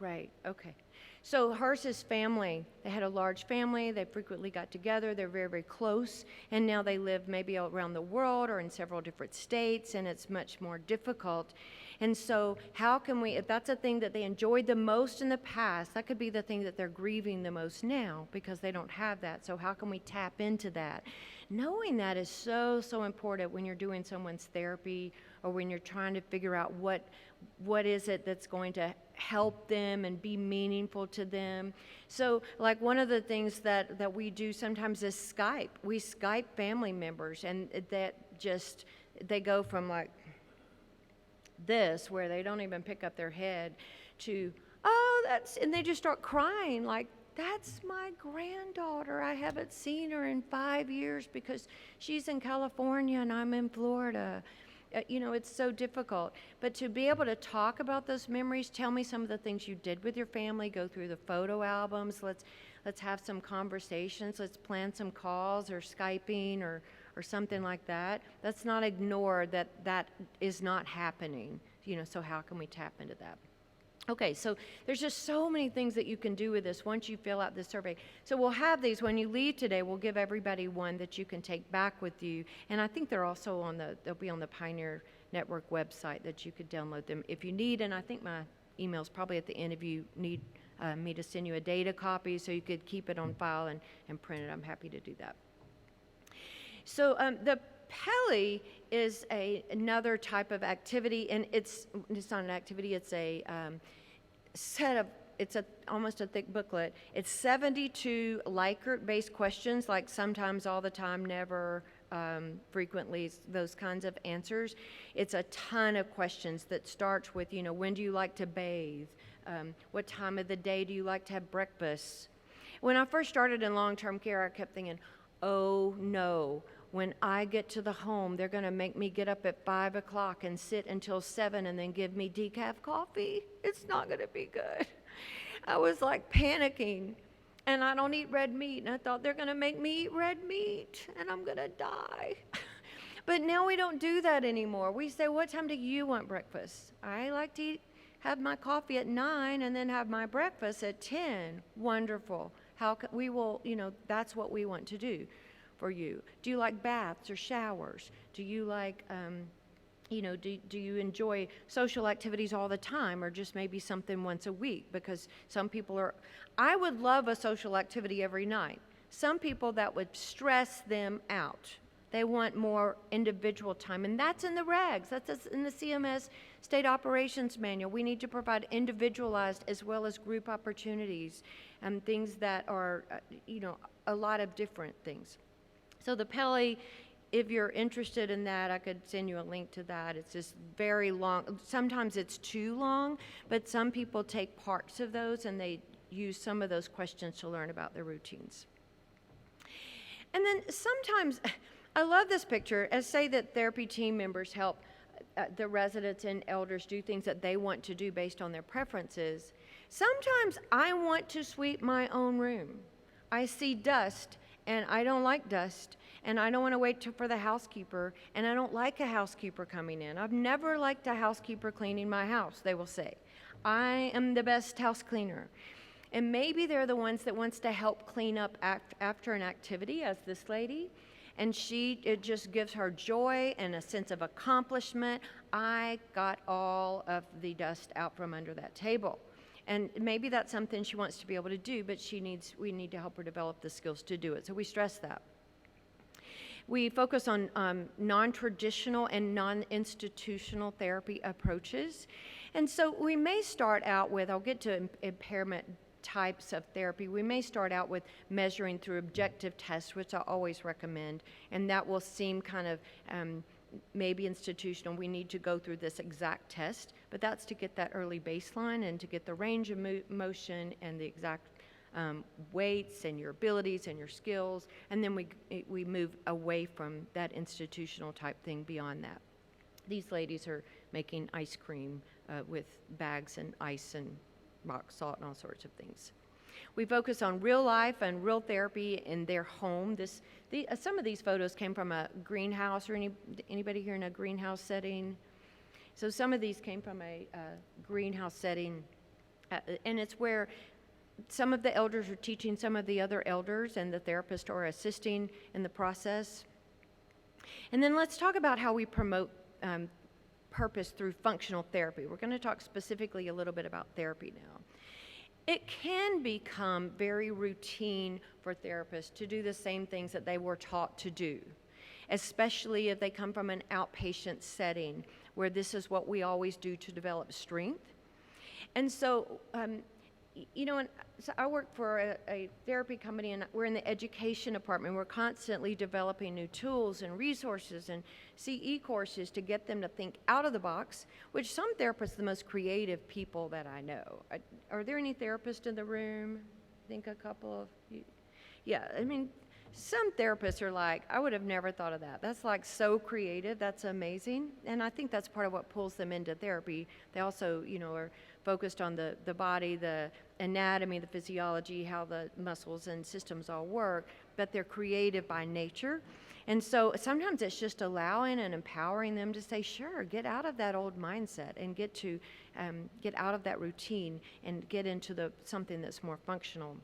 Right, okay. So hers is family. They had a large family. They frequently got together. They're very, very close. And now they live maybe around the world or in several different states, and it's much more difficult. And so how can we, if that's a thing that they enjoyed the most in the past, that could be the thing that they're grieving the most now because they don't have that. So how can we tap into that? Knowing that is so, so important when you're doing someone's therapy or when you're trying to figure out what is it that's going to help them and be meaningful to them. So like one of the things that we do sometimes is Skype. We Skype family members, and that just, they go from like this, where they don't even pick up their head, to, oh, that's, and they just start crying like, that's my granddaughter. I haven't seen her in 5 years because she's in California and I'm in Florida. It's so difficult. But to be able to talk about those memories, tell me some of the things you did with your family, go through the photo albums, let's have some conversations, let's plan some calls or Skyping or something like that. Let's not ignore that is not happening. So how can we tap into that? Okay, so there's just so many things that you can do with this once you fill out this survey. So we'll have these when you leave today. We'll give everybody one that you can take back with you. And I think they're also they'll be on the Pioneer Network website that you could download them if you need. And I think my email's probably at the end if you need me to send you a data copy so you could keep it on file and print it. I'm happy to do that. So the Peli is another type of activity, and it's not an activity, it's a almost a thick booklet. It's 72 Likert-based questions, like sometimes, all the time, never, frequently, those kinds of answers. It's a ton of questions that starts with, when do you like to bathe? What time of the day do you like to have breakfast? When I first started in long-term care, I kept thinking, oh no, when I get to the home, they're going to make me get up at 5 o'clock and sit until 7 and then give me decaf coffee. It's not going to be good. I was like panicking, and I don't eat red meat, and I thought they're going to make me eat red meat, and I'm going to die. But now we don't do that anymore. We say, what time do you want breakfast? I like to have my coffee at 9 and then have my breakfast at 10. Wonderful. We will, that's what we want to do for you. Do you like baths or showers? Do you like, do you enjoy social activities all the time, or just maybe something once a week? Because some people I would love a social activity every night. Some people, that would stress them out. They want more individual time, and that's in the regs. That's in the CMS State Operations Manual. We need to provide individualized as well as group opportunities and things that are, a lot of different things. So the Peli, if you're interested in that, I could send you a link to that. It's just very long. Sometimes it's too long, but some people take parts of those and they use some of those questions to learn about their routines. And then sometimes, I love this picture, as say that therapy team members help the residents and elders do things that they want to do based on their preferences. Sometimes I want to sweep my own room. I see dust, and I don't like dust, and I don't want to wait for the housekeeper, and I don't like a housekeeper coming in. I've never liked a housekeeper cleaning my house, they will say. I am the best house cleaner. And maybe they're the ones that wants to help clean up after an activity, as this lady, and it just gives her joy and a sense of accomplishment. I got all of the dust out from under that table. And maybe that's something she wants to be able to do, but we need to help her develop the skills to do it. So we stress that. We focus on non-traditional and non-institutional therapy approaches. And so we may start out with, I'll get to impairment types of therapy. We may start out with measuring through objective tests, which I always recommend, and that will seem kind of maybe institutional. We need to go through this exact test, but that's to get that early baseline and to get the range of motion and the exact weights and your abilities and your skills, and then we move away from that institutional type thing beyond that. These ladies are making ice cream with bags and ice and rock salt and all sorts of things. We focus on real life and real therapy in their home. Some of these photos came from a greenhouse, or anybody here in a greenhouse setting? So some of these came from a greenhouse setting. And it's where some of the elders are teaching some of the other elders, and the therapists are assisting in the process. And then let's talk about how we promote purpose through functional therapy. We're going to talk specifically a little bit about therapy now. It can become very routine for therapists to do the same things that they were taught to do, especially if they come from an outpatient setting where this is what we always do to develop strength. And so, so I work for a therapy company, and we're in the education department. We're constantly developing new tools and resources and CE courses to get them to think out of the box, which some therapists are the most creative people that I know. Are there any therapists in the room? I think a couple of you. Yeah, I mean, some therapists are like, I would have never thought of that. That's like so creative. That's amazing. And I think that's part of what pulls them into therapy. They also, are focused on the body, the anatomy, the physiology, how the muscles and systems all work, but they're creative by nature. And so sometimes it's just allowing and empowering them to say, sure, get out of that old mindset and get out of that routine and get into something that's more functional.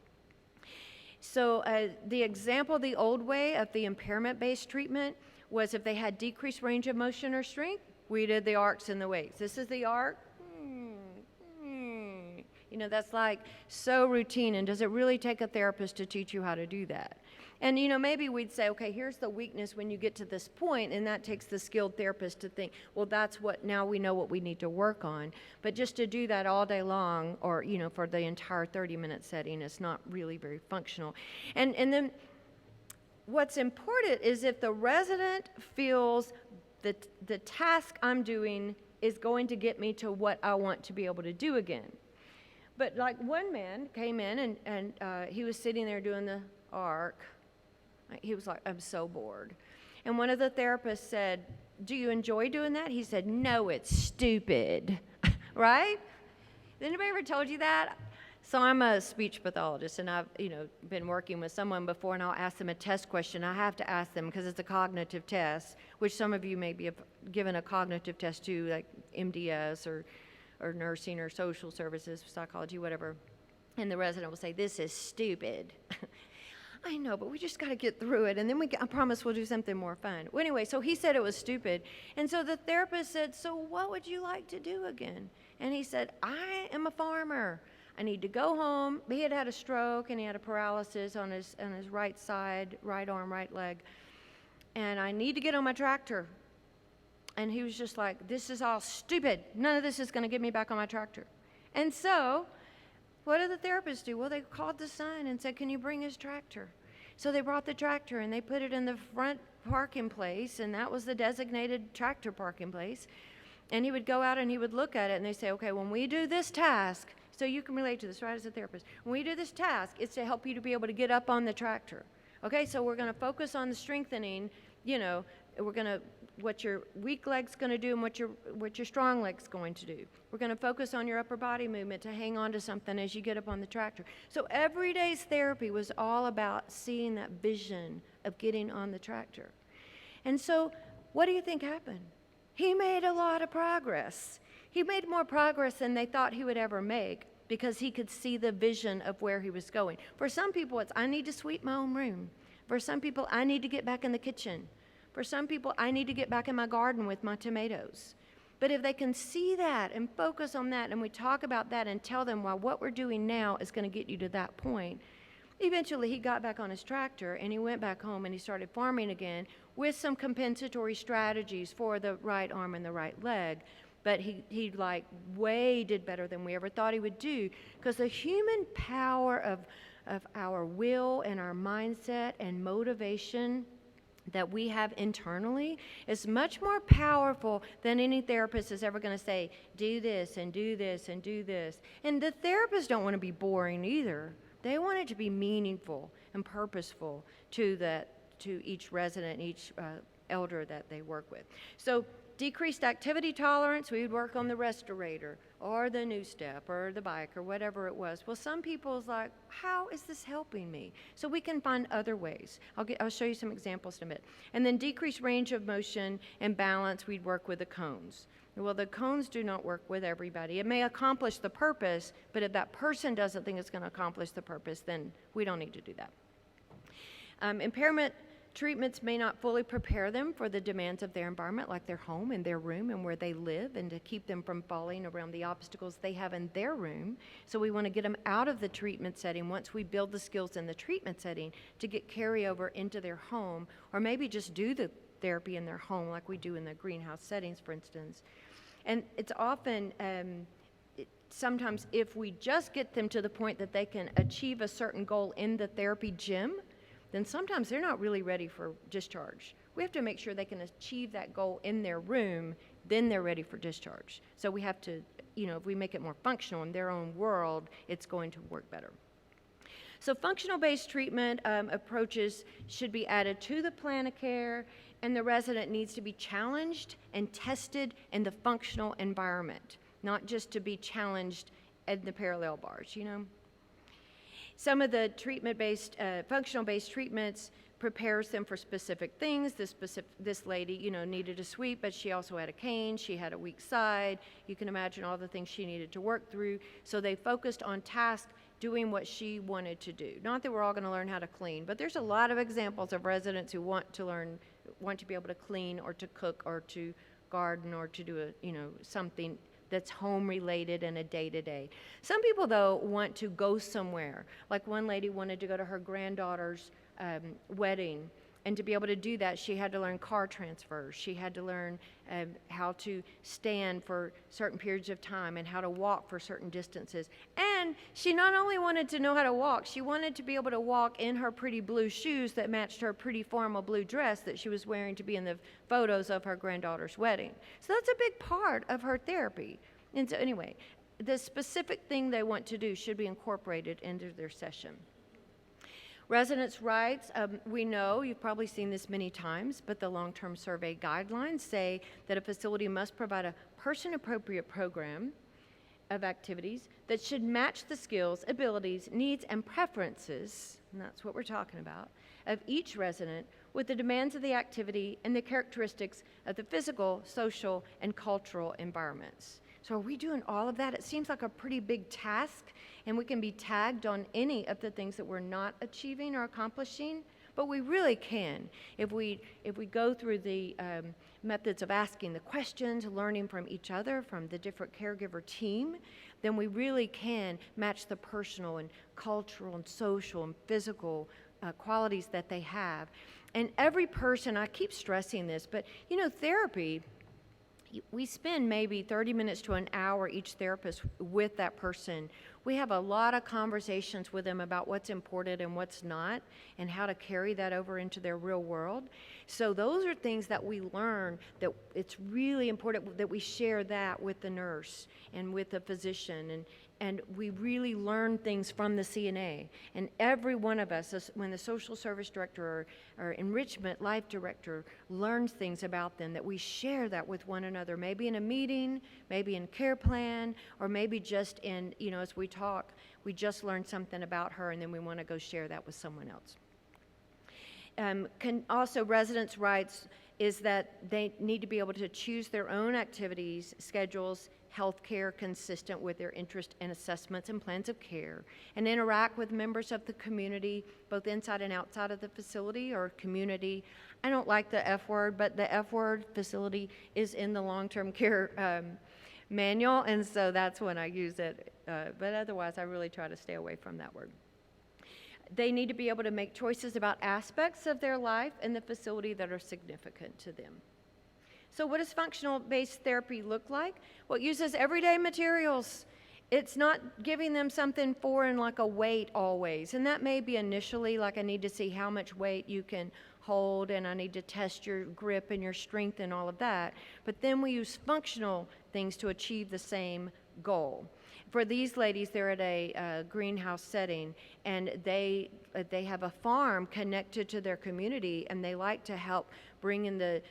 So the example, the old way of the impairment-based treatment was if they had decreased range of motion or strength, we did the arcs and the weights. This is the arc. That's like so routine, and does it really take a therapist to teach you how to do that? And, maybe we'd say, okay, here's the weakness when you get to this point, and that takes the skilled therapist to think, well, now we know what we need to work on. But just to do that all day long, or, for the entire 30-minute setting, is not really very functional. And then what's important is if the resident feels that the task I'm doing is going to get me to what I want to be able to do again. But like one man came in and he was sitting there doing the arc. He was like, I'm so bored. And one of the therapists said, do you enjoy doing that? He said, no, it's stupid. Right? Has anybody ever told you that? So I'm a speech pathologist, and I've been working with someone before, and I'll ask them a test question. I have to ask them because it's a cognitive test, which some of you maybe have given a cognitive test to, like MDS or nursing or social services, psychology, whatever. And the resident will say, this is stupid. I know, but we just got to get through it, and then I promise we'll do something more fun. Well, anyway, so he said it was stupid. And so the therapist said, so what would you like to do again? And he said, I am a farmer. I need to go home. He had had a stroke, and he had a paralysis on his right side, right arm, right leg. And I need to get on my tractor. And he was just like, this is all stupid. None of this is going to get me back on my tractor. And so what did the therapist do? Well, they called the son and said, can you bring his tractor? So they brought the tractor, and they put it in the front parking place, and that was the designated tractor parking place. And he would go out and he would look at it, and they say, okay, when we do this task, so you can relate to this, right, as a therapist. When we do this task, it's to help you to be able to get up on the tractor. Okay, so we're going to focus on the strengthening, we're going to what your weak leg's going to do and what your strong leg's going to do. We're going to focus on your upper body movement to hang on to something as you get up on the tractor. So every day's therapy was all about seeing that vision of getting on the tractor. And so what do you think happened? He made a lot of progress. He made more progress than they thought he would ever make because he could see the vision of where he was going. For some people, it's, I need to sweep my own room. For some people, I need to get back in the kitchen. For some people, I need to get back in my garden with my tomatoes. But if they can see that and focus on that, and we talk about that and tell them, well, what we're doing now is going to get you to that point. Eventually, he got back on his tractor, and he went back home, and he started farming again with some compensatory strategies for the right arm and the right leg. But he like way did better than we ever thought he would do, because the human power of our will and our mindset and motivation that we have internally is much more powerful than any therapist is ever going to say, do this and do this and do this. And the therapists don't want to be boring either. They want it to be meaningful and purposeful to each resident, each elder that they work with. So decreased activity tolerance, we would work on the respirator or the new step or the bike or whatever it was. Well, some people's like, how is this helping me? So we can find other ways. I'll show you some examples in a bit. And then decreased range of motion and balance, we'd work with the cones. Well, the cones do not work with everybody. It may accomplish the purpose, but if that person doesn't think it's going to accomplish the purpose, then we don't need to do that. Impairment treatments may not fully prepare them for the demands of their environment, like their home and their room and where they live, and to keep them from falling around the obstacles they have in their room. So we want to get them out of the treatment setting once we build the skills in the treatment setting to get carryover into their home, or maybe just do the therapy in their home like we do in the greenhouse settings, for instance. And it's often, sometimes if we just get them to the point that they can achieve a certain goal in the therapy gym, then sometimes they're not really ready for discharge. We have to make sure they can achieve that goal in their room, then they're ready for discharge. So we have to, if we make it more functional in their own world, it's going to work better. So functional-based treatment approaches should be added to the plan of care, and the resident needs to be challenged and tested in the functional environment, not just to be challenged in the parallel bars, Some of the treatment-based, functional-based treatments prepares them for specific things. This lady, needed a sweep, but she also had a cane. She had a weak side. You can imagine all the things she needed to work through. So they focused on tasks doing what she wanted to do. Not that we're all going to learn how to clean, but there's a lot of examples of residents who want to be able to clean or to cook or to garden or to do something that's home related and a day-to-day. Some people, though, want to go somewhere. Like one lady wanted to go to her granddaughter's wedding, and to be able to do that, she had to learn car transfers. She had to learn how to stand for certain periods of time and how to walk for certain distances. And she not only wanted to know how to walk, she wanted to be able to walk in her pretty blue shoes that matched her pretty formal blue dress that she was wearing to be in the photos of her granddaughter's wedding. So that's a big part of her therapy. And so anyway, the specific thing they want to do should be incorporated into their session. Residents' rights, we know, you've probably seen this many times, but the long-term survey guidelines say that a facility must provide a person-appropriate program of activities that should match the skills, abilities, needs, and preferences, and that's what we're talking about, of each resident with the demands of the activity and the characteristics of the physical, social, and cultural environments. So are we doing all of that? It seems like a pretty big task, and we can be tagged on any of the things that we're not achieving or accomplishing, but we really can. If we go through the methods of asking the questions, learning from each other, from the different caregiver team, then we really can match the personal and cultural and social and physical qualities that they have. And every person, I keep stressing this, but therapy, we spend maybe 30 minutes to an hour each therapist with that person. We have a lot of conversations with them about what's important and what's not, and how to carry that over into their real world. So those are things that we learn, that it's really important that we share that with the nurse and with the physician, and we really learn things from the CNA. And every one of us, when the social service director or enrichment life director learns things about them, that we share that with one another, maybe in a meeting, maybe in care plan, or maybe just in, as we talk, we just learned something about her and then we want to go share that with someone else. Also, residents' rights is that they need to be able to choose their own activities, schedules, health care consistent with their interest in assessments and plans of care, and interact with members of the community, both inside and outside of the facility or community. I don't like the F word, but the F word, facility, is in the long-term care manual, and so that's when I use it. But otherwise, I really try to stay away from that word. They need to be able to make choices about aspects of their life in the facility that are significant to them. So what does functional-based therapy look like? Well, it uses everyday materials. It's not giving them something foreign like a weight always. And that may be initially, like I need to see how much weight you can hold, and I need to test your grip and your strength and all of that. But then we use functional things to achieve the same goal. For these ladies, they're at a greenhouse setting, and they have a farm connected to their community, and they like to help bring in the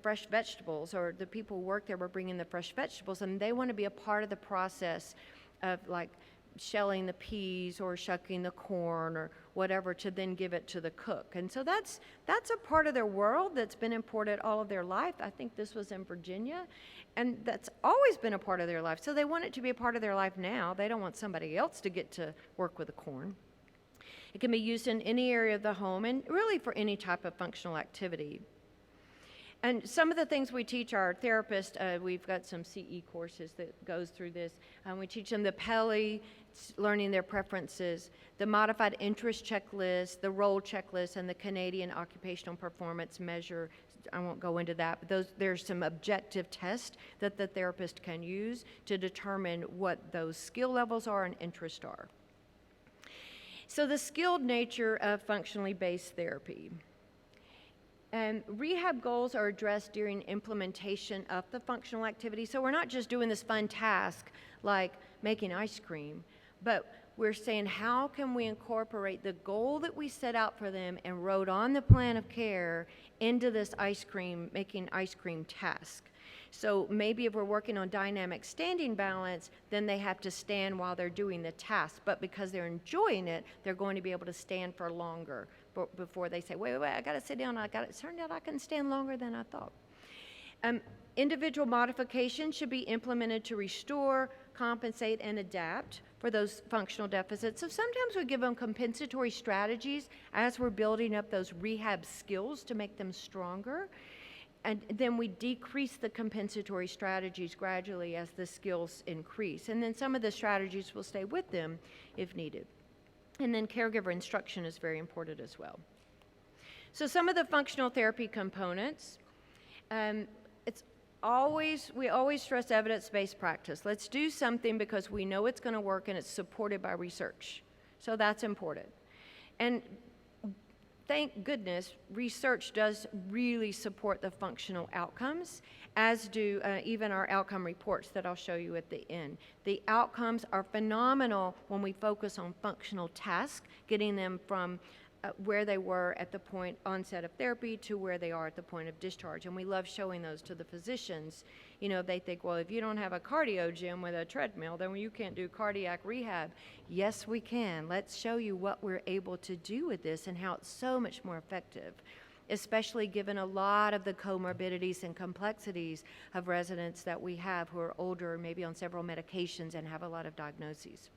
fresh vegetables, or the people who work there were bringing the fresh vegetables, and they want to be a part of the process of like shelling the peas or shucking the corn or whatever to then give it to the cook. And so that's a part of their world that's been imported all of their life. I think this was in Virginia, and that's always been a part of their life. So they want it to be a part of their life now. They don't want somebody else to get to work with the corn. It can be used in any area of the home and really for any type of functional activity. And some of the things we teach our therapists, we've got some CE courses that goes through this. We teach them the PELI, learning their preferences, the modified interest checklist, the role checklist, and the Canadian occupational performance measure. I won't go into that, but there's some objective tests that the therapist can use to determine what those skill levels are and interests are. So the skilled nature of functionally based therapy. Rehab goals are addressed during implementation of the functional activity. So we're not just doing this fun task like making ice cream, but we're saying how can we incorporate the goal that we set out for them and wrote on the plan of care into this making ice cream task. So maybe if we're working on dynamic standing balance, then they have to stand while they're doing the task. But because they're enjoying it, they're going to be able to stand for longer before they say, wait, I got to sit down. It turned out I can stand longer than I thought. Individual modification should be implemented to restore, compensate, and adapt for those functional deficits. So sometimes we give them compensatory strategies as we're building up those rehab skills to make them stronger. And then we decrease the compensatory strategies gradually as the skills increase. And then some of the strategies will stay with them if needed. And then caregiver instruction is very important as well. So some of the functional therapy components, we always stress evidence-based practice. Let's do something because we know it's going to work and it's supported by research. So that's important. And thank goodness, research does really support the functional outcomes, as do even our outcome reports that I'll show you at the end. The outcomes are phenomenal when we focus on functional tasks, getting them from where they were at the point onset of therapy to where they are at the point of discharge. And we love showing those to the physicians. You know, they think, well, if you don't have a cardio gym with a treadmill, then you can't do cardiac rehab. Yes, we can. Let's show you what we're able to do with this and how it's so much more effective, especially given a lot of the comorbidities and complexities of residents that we have who are older, maybe on several medications and have a lot of diagnoses.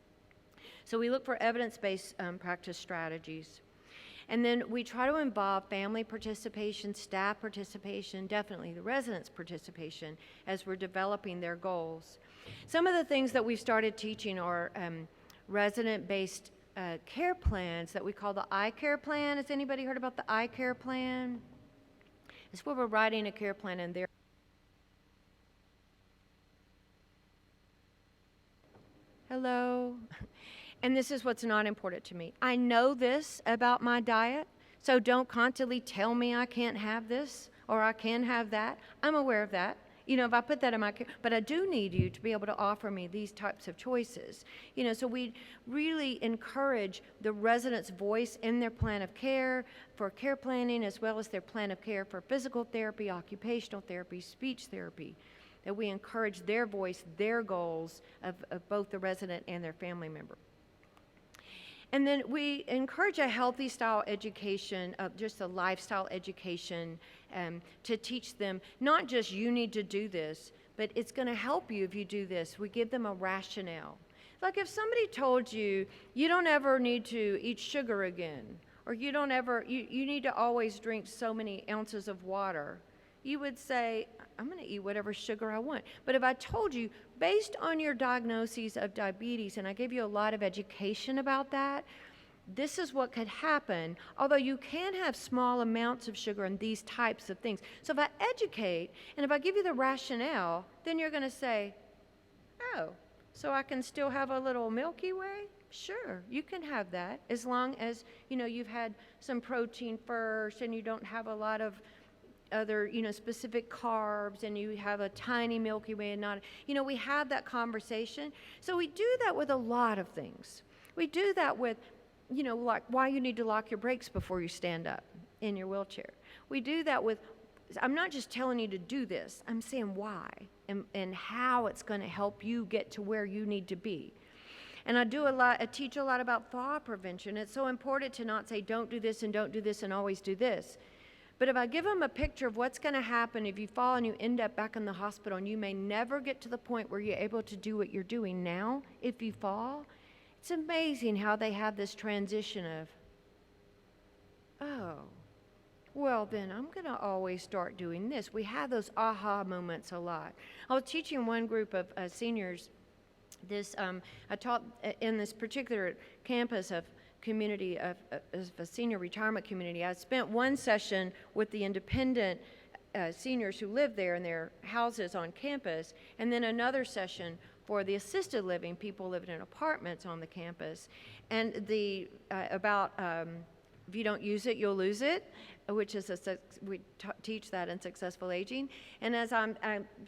So we look for evidence-based practice strategies. And then we try to involve family participation, staff participation, definitely the residents' participation as we're developing their goals. Some of the things that we've started teaching are resident-based care plans that we call the I-Care plan. Has anybody heard about the I-Care plan? It's where we're writing a care plan and there. Hello? And this is what's not important to me. I know this about my diet, so don't constantly tell me I can't have this or I can have that. I'm aware of that. You know, if I put that in my care, but I do need you to be able to offer me these types of choices. You know, so we really encourage the resident's voice in their plan of care for care planning as well as their plan of care for physical therapy, occupational therapy, speech therapy. That we encourage their voice, their goals of both the resident and their family member. And then we encourage a healthy style education, just a lifestyle education, to teach them not just you need to do this, but it's going to help you if you do this. We give them a rationale. Like if somebody told you, you don't ever need to eat sugar again, or you need to always drink so many ounces of water, you would say, I'm going to eat whatever sugar I want. But if I told you, based on your diagnoses of diabetes, and I gave you a lot of education about that, this is what could happen, although you can have small amounts of sugar and these types of things. So if I educate, and if I give you the rationale, then you're going to say, oh, so I can still have a little Milky Way? Sure, you can have that, as long as, you know, you've had some protein first and you don't have a lot of other, you know, specific carbs, and you have a tiny Milky Way and not, you know, we have that conversation. So we do that with a lot of things. We do that with, you know, like why you need to lock your brakes before you stand up in your wheelchair. We do that with, I'm not just telling you to do this, I'm saying why and how it's going to help you get to where you need to be. And I teach a lot about fall prevention. It's so important to not say don't do this and always do this. But if I give them a picture of what's going to happen if you fall and you end up back in the hospital and you may never get to the point where you're able to do what you're doing now if you fall, it's amazing how they have this transition of, oh, well, then I'm going to always start doing this. We have those aha moments a lot. I was teaching one group of seniors this. I taught in this particular campus of community of a senior retirement community. I spent one session with the independent seniors who live there in their houses on campus, and then another session for the assisted living people living in apartments on the campus. And if you don't use it, you'll lose it, which is we teach that in successful aging. And as I'm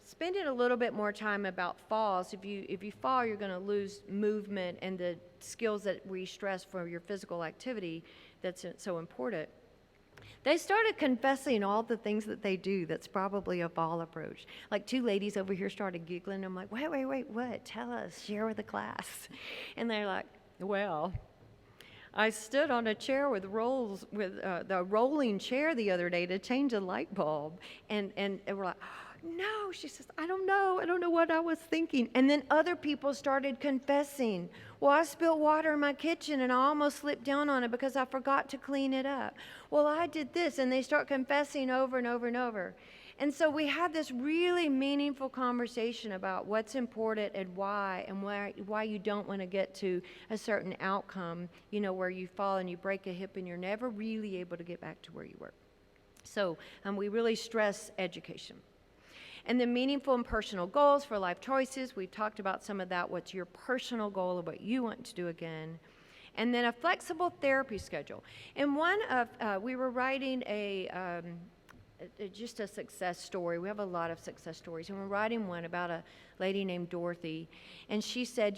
spending a little bit more time about falls, if you fall, you're going to lose movement and the skills that we stress for your physical activity that's so important. They started confessing all the things that they do that's probably a fall approach. Like two ladies over here started giggling. I'm like, wait, what? Tell us, share with the class. And they're like, well, I stood on a chair with the rolling chair the other day to change a light bulb. And we're like, no, she says, I don't know what I was thinking. And then other people started confessing. Well, I spilled water in my kitchen and I almost slipped down on it because I forgot to clean it up. Well, I did this, and they start confessing over and over and over. And so we had this really meaningful conversation about what's important and why you don't want to get to a certain outcome, where you fall and you break a hip and you're never really able to get back to where you were. So we really stress education. And then meaningful and personal goals for life choices. We've talked about some of that. What's your personal goal of what you want to do again? And then a flexible therapy schedule. And we were writing just a success story. We have a lot of success stories. And we're writing one about a lady named Dorothy. And she said,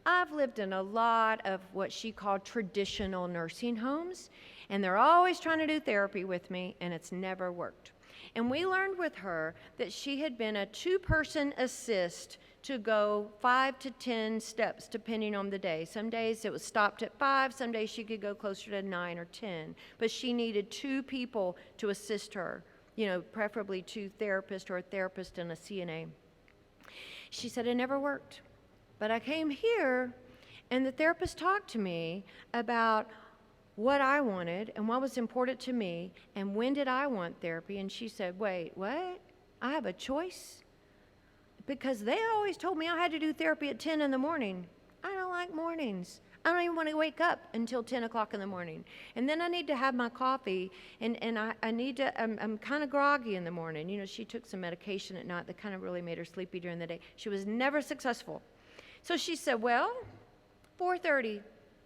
I've lived in a lot of what she called traditional nursing homes. And they're always trying to do therapy with me, and it's never worked. And we learned with her that she had been a two-person assist to go 5 to 10 steps, depending on the day. Some days it was stopped at 5. Some days she could go closer to 9 or 10. But she needed 2 people to assist her, preferably 2 therapists or a therapist and a CNA. She said, it never worked. But I came here, and the therapist talked to me about what I wanted and what was important to me, and when did I want therapy. And she said, wait, what? I have a choice? Because they always told me I had to do therapy at 10 in the morning. I don't like mornings. I don't even want to wake up until 10 o'clock in the morning. And then I need to have my coffee, and I'm kind of groggy in the morning. She took some medication at night that kind of really made her sleepy during the day. She was never successful. So she said, well, 4:30,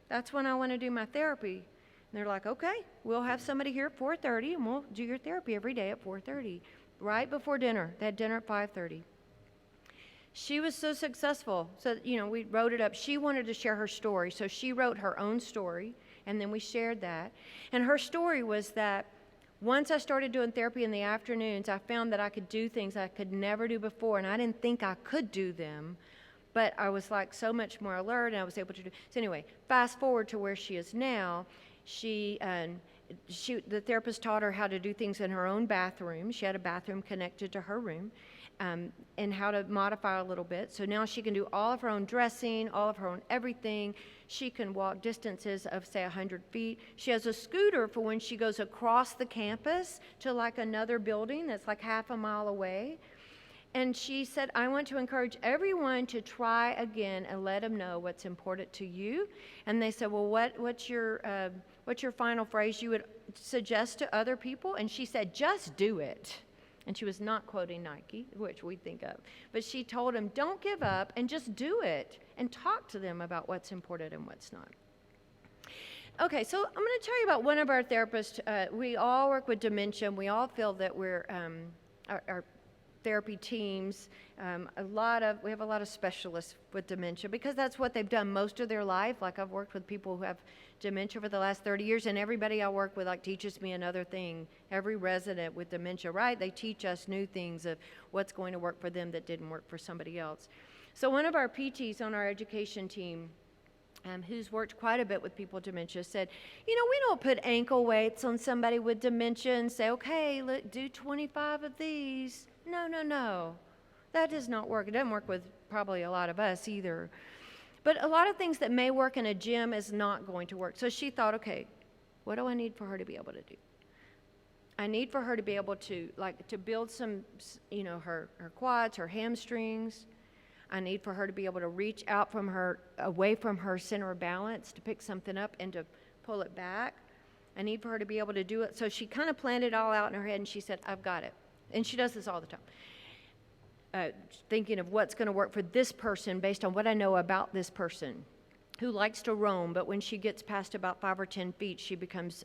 that's when I want to do my therapy. And they're like, okay, we'll have somebody here at 4:30, and we'll do your therapy every day at 4:30, right before dinner. They had dinner at 5:30. She was so successful. So, we wrote it up. She wanted to share her story, so she wrote her own story, and then we shared that. And her story was that once I started doing therapy in the afternoons, I found that I could do things I could never do before, and I didn't think I could do them, but I was like so much more alert, and I was able to do. So anyway, fast forward to where she is now. The therapist taught her how to do things in her own bathroom. She had a bathroom connected to her room, and how to modify a little bit. So now she can do all of her own dressing, all of her own everything. She can walk distances of, say, 100 feet. She has a scooter for when she goes across the campus to like another building that's like half a mile away. And she said, I want to encourage everyone to try again and let them know what's important to you. And they said, well, what's your final phrase you would suggest to other people? And she said, just do it. And she was not quoting Nike, which we think of. But she told them, don't give up and just do it. And talk to them about what's important and what's not. Okay, so I'm going to tell you about one of our therapists. We all work with dementia. We all feel that we're our therapy teams. We have a lot of specialists with dementia because that's what they've done most of their life. Like I've worked with people who have dementia for the last 30 years, and everybody I work with teaches me another thing. Every resident with dementia, right? They teach us new things of what's going to work for them that didn't work for somebody else. So one of our PTs on our education team, who's worked quite a bit with people with dementia, said, we don't put ankle weights on somebody with dementia and say, okay, do 25 of these. No. That does not work. It doesn't work with probably a lot of us either. But a lot of things that may work in a gym is not going to work. So she thought, okay, what do I need for her to be able to do? I need for her to be able to, to build some, her quads, her hamstrings. I need for her to be able to reach out away from her center of balance to pick something up and to pull it back. I need for her to be able to do it. So she kind of planned it all out in her head, and she said, I've got it. And she does this all the time. Thinking of what's going to work for this person based on what I know about this person who likes to roam, but when she gets past about 5 or 10 feet, she becomes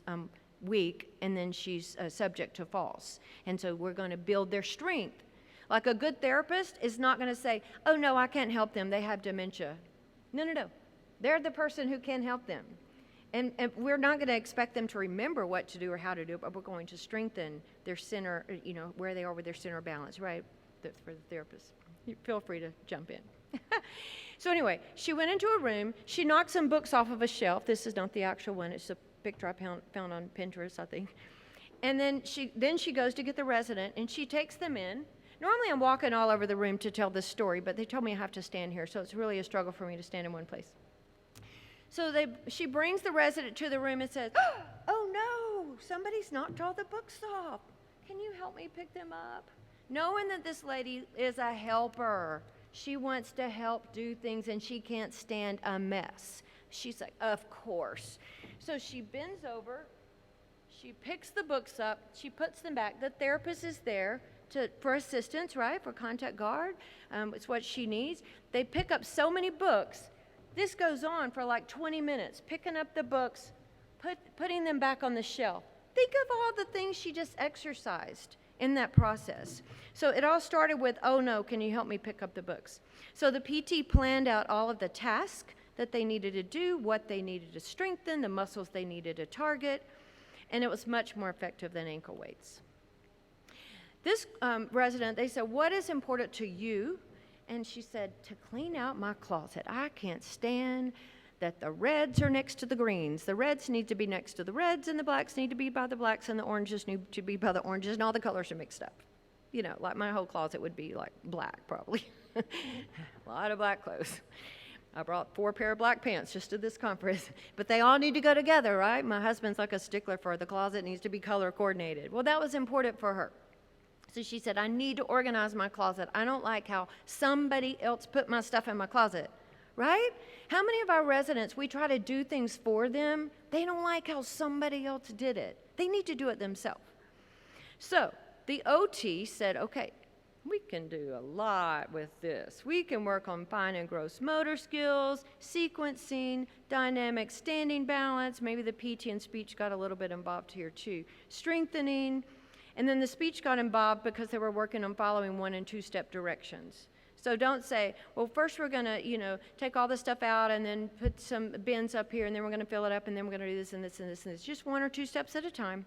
weak, and then she's subject to falls. And so we're going to build their strength. Like a good therapist is not going to say, oh, no, I can't help them. They have dementia. No. They're the person who can help them. And we're not going to expect them to remember what to do or how to do it, but we're going to strengthen their center, where they are with their center of balance, right? That's for the therapist. Feel free to jump in. So anyway, she went into a room. She knocked some books off of a shelf. This is not the actual one. It's a picture I found on Pinterest, I think. And then she goes to get the resident, and she takes them in. Normally I'm walking all over the room to tell this story, but they told me I have to stand here, so it's really a struggle for me to stand in one place. So she brings the resident to the room and says, oh no, somebody's knocked all the books off. Can you help me pick them up? Knowing that this lady is a helper. She wants to help do things, and she can't stand a mess. She's like, of course. So she bends over, she picks the books up, she puts them back. The therapist is there for assistance, right, for contact guard. It's what she needs. They pick up so many books. This goes on for like 20 minutes, picking up the books, putting them back on the shelf. Think of all the things she just exercised in that process. So it all started with, oh no, can you help me pick up the books? So the PT planned out all of the tasks that they needed to do, what they needed to strengthen, the muscles they needed to target, and it was much more effective than ankle weights. This resident, they said, what is important to you? And she said, to clean out my closet. I can't stand that the reds are next to the greens. The reds need to be next to the reds, and the blacks need to be by the blacks, and the oranges need to be by the oranges, and all the colors are mixed up. Like my whole closet would be like black, probably. A lot of black clothes. I brought 4 pair of black pants just to this conference, but they all need to go together, right? My husband's like a stickler for the closet needs to be color coordinated. Well, that was important for her. So she said, I need to organize my closet. I don't like how somebody else put my stuff in my closet. Right? How many of our residents, we try to do things for them, they don't like how somebody else did it. They need to do it themselves. So the OT said, okay, we can do a lot with this. We can work on fine and gross motor skills, sequencing, dynamic standing balance. Maybe the PT and speech got a little bit involved here too. Strengthening. And then the speech got involved because they were working on following 1- and 2-step directions. So don't say, well, first we're going to, take all this stuff out and then put some bins up here, and then we're going to fill it up, and then we're going to do this and this and this and this. Just 1 or 2 steps at a time.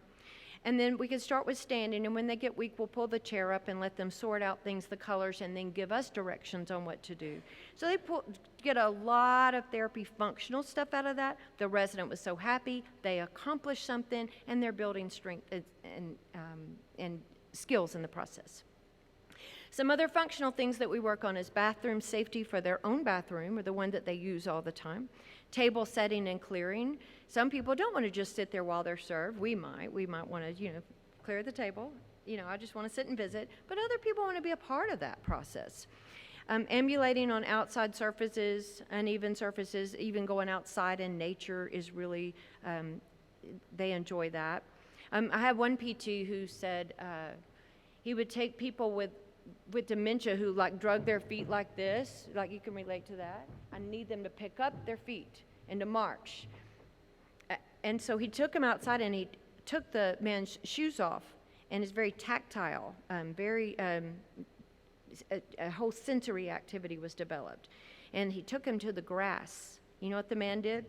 And then we can start with standing, and when they get weak, we'll pull the chair up and let them sort out things, the colors, and then give us directions on what to do. So they get a lot of therapy functional stuff out of that. The resident was so happy. They accomplished something, and they're building strength and skills in the process. Some other functional things that we work on is bathroom safety for their own bathroom, or the one that they use all the time. Table setting and clearing. Some people don't want to just sit there while they're served. We might want to, clear the table. I just want to sit and visit. But other people want to be a part of that process. Ambulating on outside surfaces, uneven surfaces, even going outside in nature is really, they enjoy that. I had one PT who said he would take people with dementia who drug their feet like this, like you can relate to that. I need them to pick up their feet and to march. And so he took them outside and he took the man's shoes off, and it's very tactile, a whole sensory activity was developed. And he took him to the grass. You know what the man did?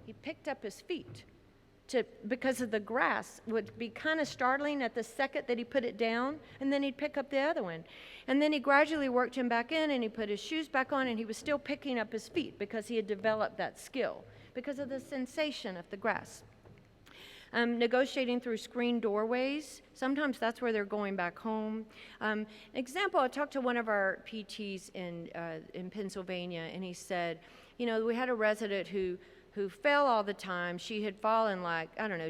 He picked up his feet because of the grass would be kind of startling at the second that he put it down, and then he'd pick up the other one. And then he gradually worked him back in, and he put his shoes back on, and he was still picking up his feet because he had developed that skill because of the sensation of the grass. Negotiating through screen doorways. Sometimes that's where they're going back home. Example, I talked to one of our PTs in Pennsylvania, and he said, you know, we had a resident who fell all the time. She had fallen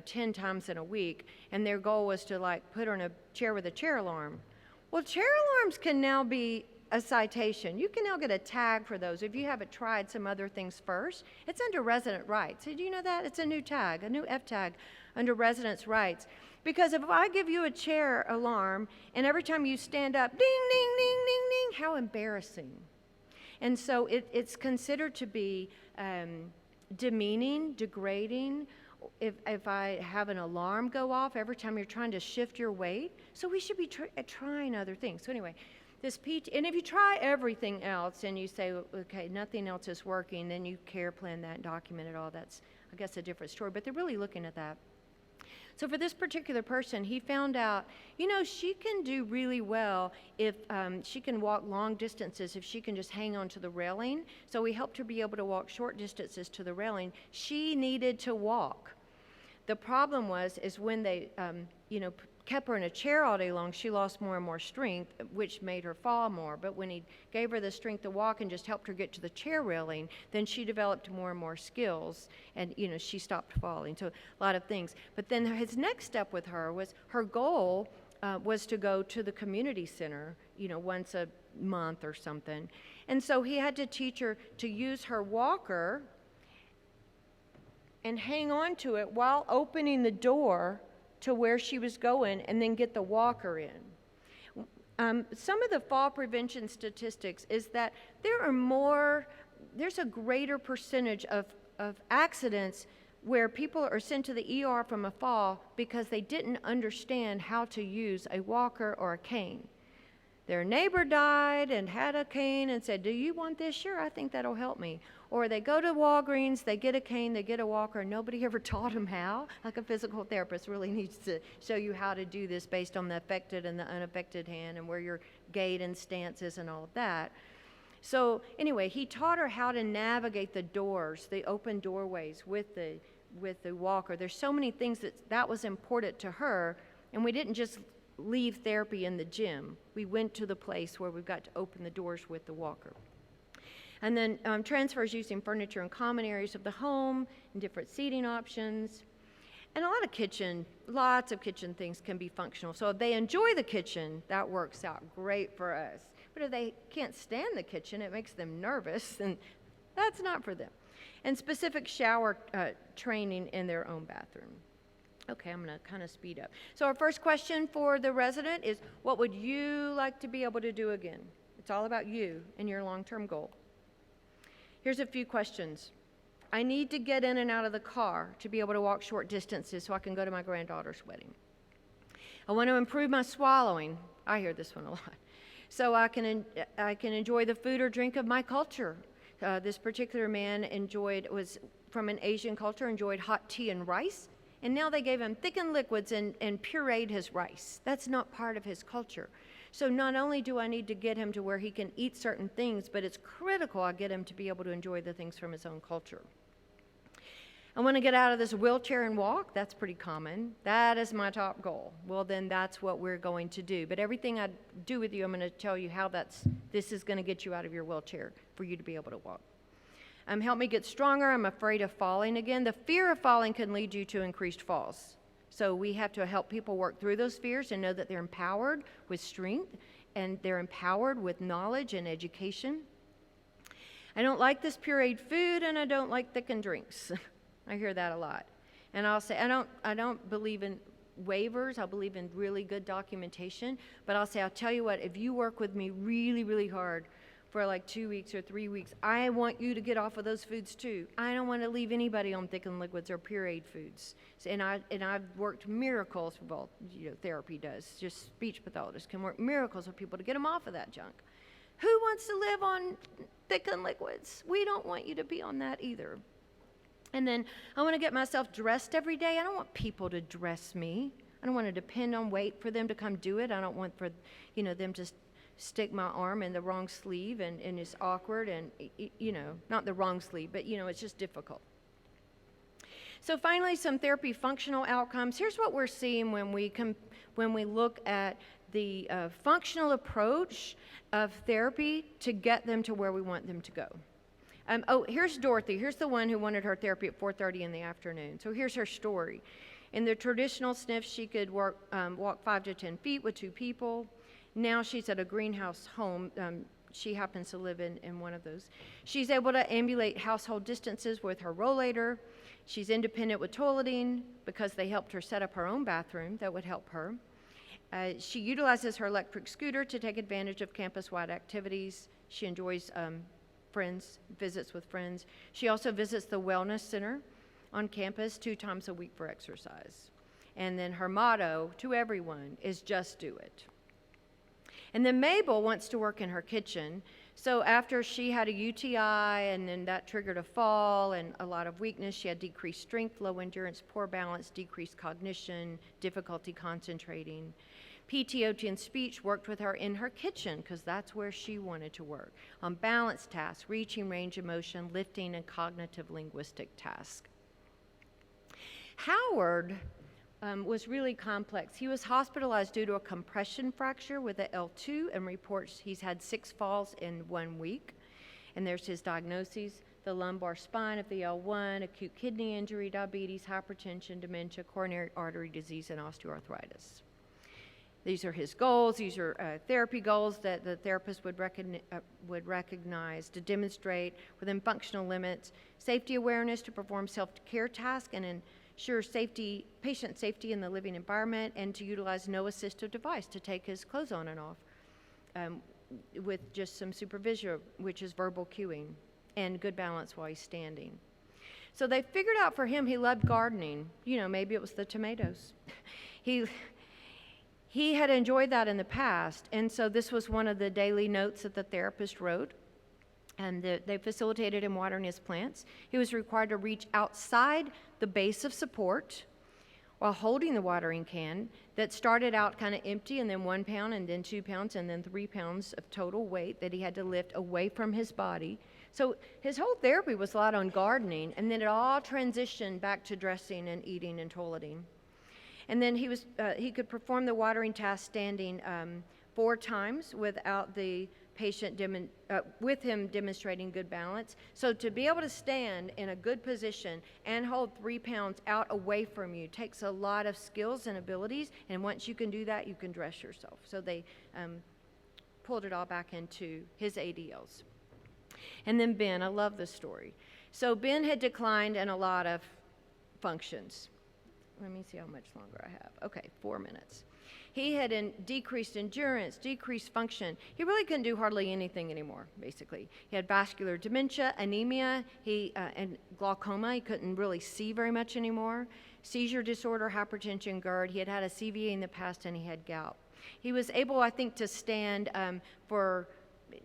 10 times in a week, and their goal was to put her in a chair with a chair alarm. Well, chair alarms can now be a citation. You can now get a tag for those if you haven't tried some other things first. It's under resident rights. Did you know that? It's a new tag, a new F tag under residents' rights. Because if I give you a chair alarm and every time you stand up, ding, ding, ding, ding, ding, how embarrassing. And so it's considered to be demeaning, degrading, if I have an alarm go off every time you're trying to shift your weight. So we should be trying other things. So anyway, this PT, and if you try everything else and you say, okay, nothing else is working, then you care plan that and document it all. That's, I guess, a different story, but they're really looking at that. So for this particular person, he found out, you know, she can do really well if she can walk long distances, if she can just hang on to the railing. So we helped her be able to walk short distances to the railing. She needed to walk. The problem is when they, kept her in a chair all day long, she lost more and more strength, which made her fall more. But when he gave her the strength to walk and just helped her get to the chair railing, then she developed more and more skills, and she stopped falling. So a lot of things. But then his next step with her was her goal was to go to the community center, once a month or something. And so he had to teach her to use her walker and hang on to it while opening the door to where she was going, and then get the walker in. Some of the fall prevention statistics is that there's a greater percentage of accidents where people are sent to the ER from a fall because they didn't understand how to use a walker or a cane. Their neighbor died and had a cane and said, do you want this? Sure, I think that'll help me. Or they go to Walgreens, they get a cane, they get a walker, and nobody ever taught them how. Like a physical therapist really needs to show you how to do this based on the affected and the unaffected hand and where your gait and stance is and all of that. So anyway, he taught her how to navigate the doors, the open doorways with the walker. There's so many things that was important to her, and we didn't just leave therapy in the gym. We went to the place where we've got to open the doors with the walker. And then transfers using furniture in common areas of the home and different seating options. And lots of kitchen things can be functional. So if they enjoy the kitchen, that works out great for us. But if they can't stand the kitchen, it makes them nervous, and that's not for them. And specific shower training in their own bathroom. Okay, I'm going to kind of speed up. So our first question for the resident is, what would you like to be able to do again? It's all about you and your long-term goal. Here's a few questions. I need to get in and out of the car to be able to walk short distances so I can go to my granddaughter's wedding. I want to improve my swallowing. I hear this one a lot. So I can enjoy the food or drink of my culture. This particular man was from an Asian culture, enjoyed hot tea and rice. And now they gave him thickened liquids and pureed his rice. That's not part of his culture. So not only do I need to get him to where he can eat certain things, but it's critical I get him to be able to enjoy the things from his own culture. I want to get out of this wheelchair and walk. That's pretty common. That is my top goal. Well, then that's what we're going to do. But everything I do with you, I'm going to tell you how this is going to get you out of your wheelchair for you to be able to walk. Help me get stronger. I'm afraid of falling again. The fear of falling can lead you to increased falls. So we have to help people work through those fears and know that they're empowered with strength and they're empowered with knowledge and education. I don't like this pureed food, and I don't like thickened drinks. I hear that a lot. And I'll say, I don't believe in waivers. I believe in really good documentation. But I'll say, I'll tell you what, if you work with me really, really hard for like 2 weeks or 3 weeks, I want you to get off of those foods too. I don't want to leave anybody on thickened liquids or pureed foods. And I've worked miracles, well, therapy does, just speech pathologists can work miracles with people to get them off of that junk. Who wants to live on thickened liquids? We don't want you to be on that either. And then I want to get myself dressed every day. I don't want people to dress me. I don't want to depend on wait for them to come do it. I don't want for, them to stick my arm in the wrong sleeve and it's awkward and, not the wrong sleeve, but, it's just difficult. So finally, some therapy functional outcomes. Here's what we're seeing when we look at the functional approach of therapy to get them to where we want them to go. Here's Dorothy. Here's the one who wanted her therapy at 4:30 in the afternoon. So here's her story. In the traditional SNF, she could walk 5 to 10 feet with 2 people. Now she's at a greenhouse home. She happens to live in one of those. She's able to ambulate household distances with her rollator. She's independent with toileting because they helped her set up her own bathroom that would help her. She utilizes her electric scooter to take advantage of campus-wide activities. She enjoys friends, visits with friends. She also visits the wellness center on campus 2 times a week for exercise. And then her motto to everyone is just do it. And then Mabel wants to work in her kitchen. So after she had a UTI and then that triggered a fall and a lot of weakness, she had decreased strength, low endurance, poor balance, decreased cognition, difficulty concentrating. PTOT and speech worked with her in her kitchen because that's where she wanted to work, on balance tasks, reaching range of motion, lifting, and cognitive linguistic tasks. Howard was really complex. He was hospitalized due to a compression fracture with a L2 and reports he's had 6 falls in 1 week. And there's his diagnoses: the lumbar spine of the L1, acute kidney injury, diabetes, hypertension, dementia, coronary artery disease, and osteoarthritis. These are his goals. These are therapy goals that the therapist would recognize to demonstrate within functional limits, safety awareness to perform self-care tasks and ensure patient safety in the living environment, and to utilize no assistive device to take his clothes on and off with just some supervision, which is verbal cueing, and good balance while he's standing. So they figured out for him he loved gardening. Maybe it was the tomatoes. He had enjoyed that in the past, and so this was one of the daily notes that the therapist wrote, and they facilitated him watering his plants. He was required to reach outside the base of support while holding the watering can that started out kind of empty, and then 1 pound, and then 2 pounds, and then 3 pounds of total weight that he had to lift away from his body. So his whole therapy was a lot on gardening, and then it all transitioned back to dressing and eating and toileting. And then he could perform the watering task standing 4 times without the patient with him demonstrating good balance. So to be able to stand in a good position and hold 3 pounds out away from you takes a lot of skills and abilities, and once you can do that, you can dress yourself. So they pulled it all back into his ADLs. And then Ben, I love this story. So Ben had declined in a lot of functions. Let me see how much longer I have. Okay, 4 minutes. He had decreased endurance, decreased function. He really couldn't do hardly anything anymore, basically. He had vascular dementia, anemia, and glaucoma. He couldn't really see very much anymore. Seizure disorder, hypertension, GERD. He had had a CVA in the past, and he had gout. He was able, I think, to stand for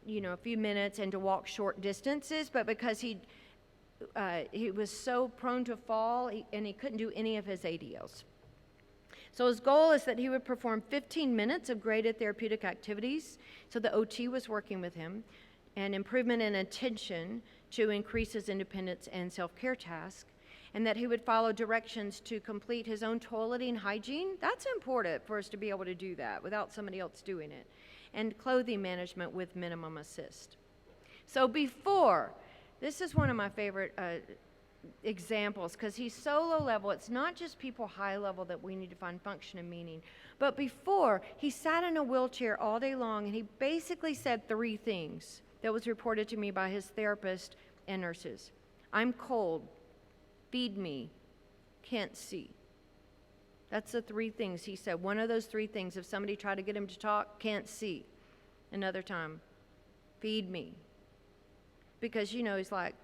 a few minutes and to walk short distances, but because he was so prone to fall, and he couldn't do any of his ADLs. So his goal is that he would perform 15 minutes of graded therapeutic activities. So the OT was working with him, and improvement in attention to increase his independence and self-care tasks, and that he would follow directions to complete his own toileting hygiene. That's important for us to be able to do that without somebody else doing it. And clothing management with minimum assist. So before, this is one of my favorite examples because he's so low level. It's not just people high level that we need to find function and meaning. But before, he sat in a wheelchair all day long, and he basically said 3 things that was reported to me by his therapist and nurses. I'm cold, feed me, can't see. That's the 3 things he said. One of those 3 things, if somebody tried to get him to talk, can't see. Another time, feed me. Because, he's like,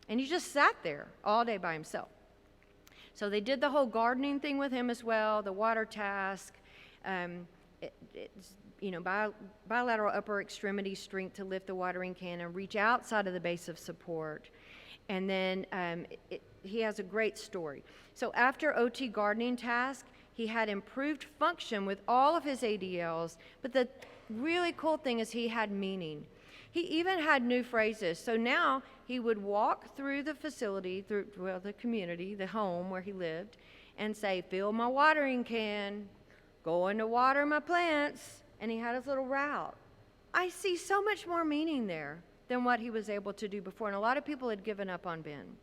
and he just sat there all day by himself. So they did the whole gardening thing with him as well, the water task, bilateral upper extremity strength to lift the watering can and reach outside of the base of support. And then he has a great story. So after OT gardening task, he had improved function with all of his ADLs, but the really cool thing is he had meaning. He even had new phrases. So now he would walk through the facility, through the community, the home where he lived, and say, "Fill my watering can, going to water my plants," and he had his little route. I see so much more meaning there than what he was able to do before, and a lot of people had given up on Ben.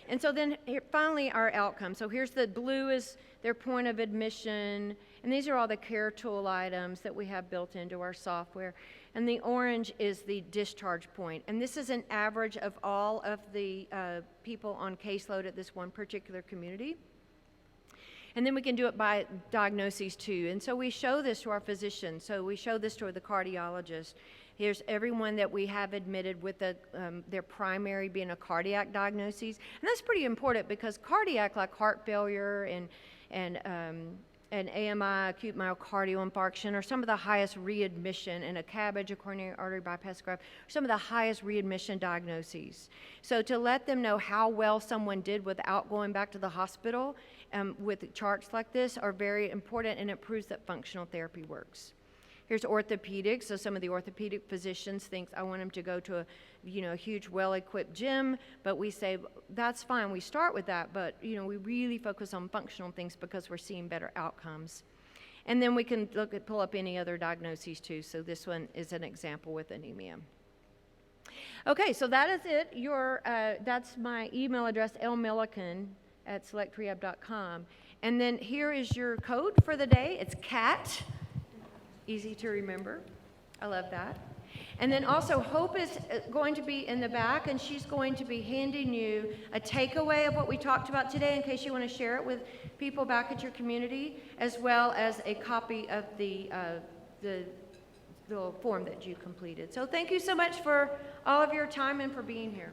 And so then finally our outcomes. So here's the blue is their point of admission, and these are all the care tool items that we have built into our software. And the orange is the discharge point. And this is an average of all of the people on caseload at this one particular community. And then we can do it by diagnoses too. And so we show this to our physicians. So we show this to the cardiologist. Here's everyone that we have admitted with their primary being a cardiac diagnosis. And that's pretty important because cardiac, like heart failure and AMI, acute myocardial infarction, are some of the highest readmission, and a CABG, a coronary artery bypass graft, are some of the highest readmission diagnoses. So to let them know how well someone did without going back to the hospital with charts like this are very important, and it proves that functional therapy works. Here's orthopedics. So some of the orthopedic physicians think, I want them to go to a huge, well-equipped gym, but we say, that's fine, we start with that, but we really focus on functional things because we're seeing better outcomes. And then we can pull up any other diagnoses too. So this one is an example with anemia. Okay, so that is it. That's my email address, lmilliken@selectrehab.com. And then here is your code for the day. It's CAT. Easy to remember. I love that. And then also Hope is going to be in the back, and she's going to be handing you a takeaway of what we talked about today in case you want to share it with people back at your community, as well as a copy of the form that you completed. So thank you so much for all of your time and for being here.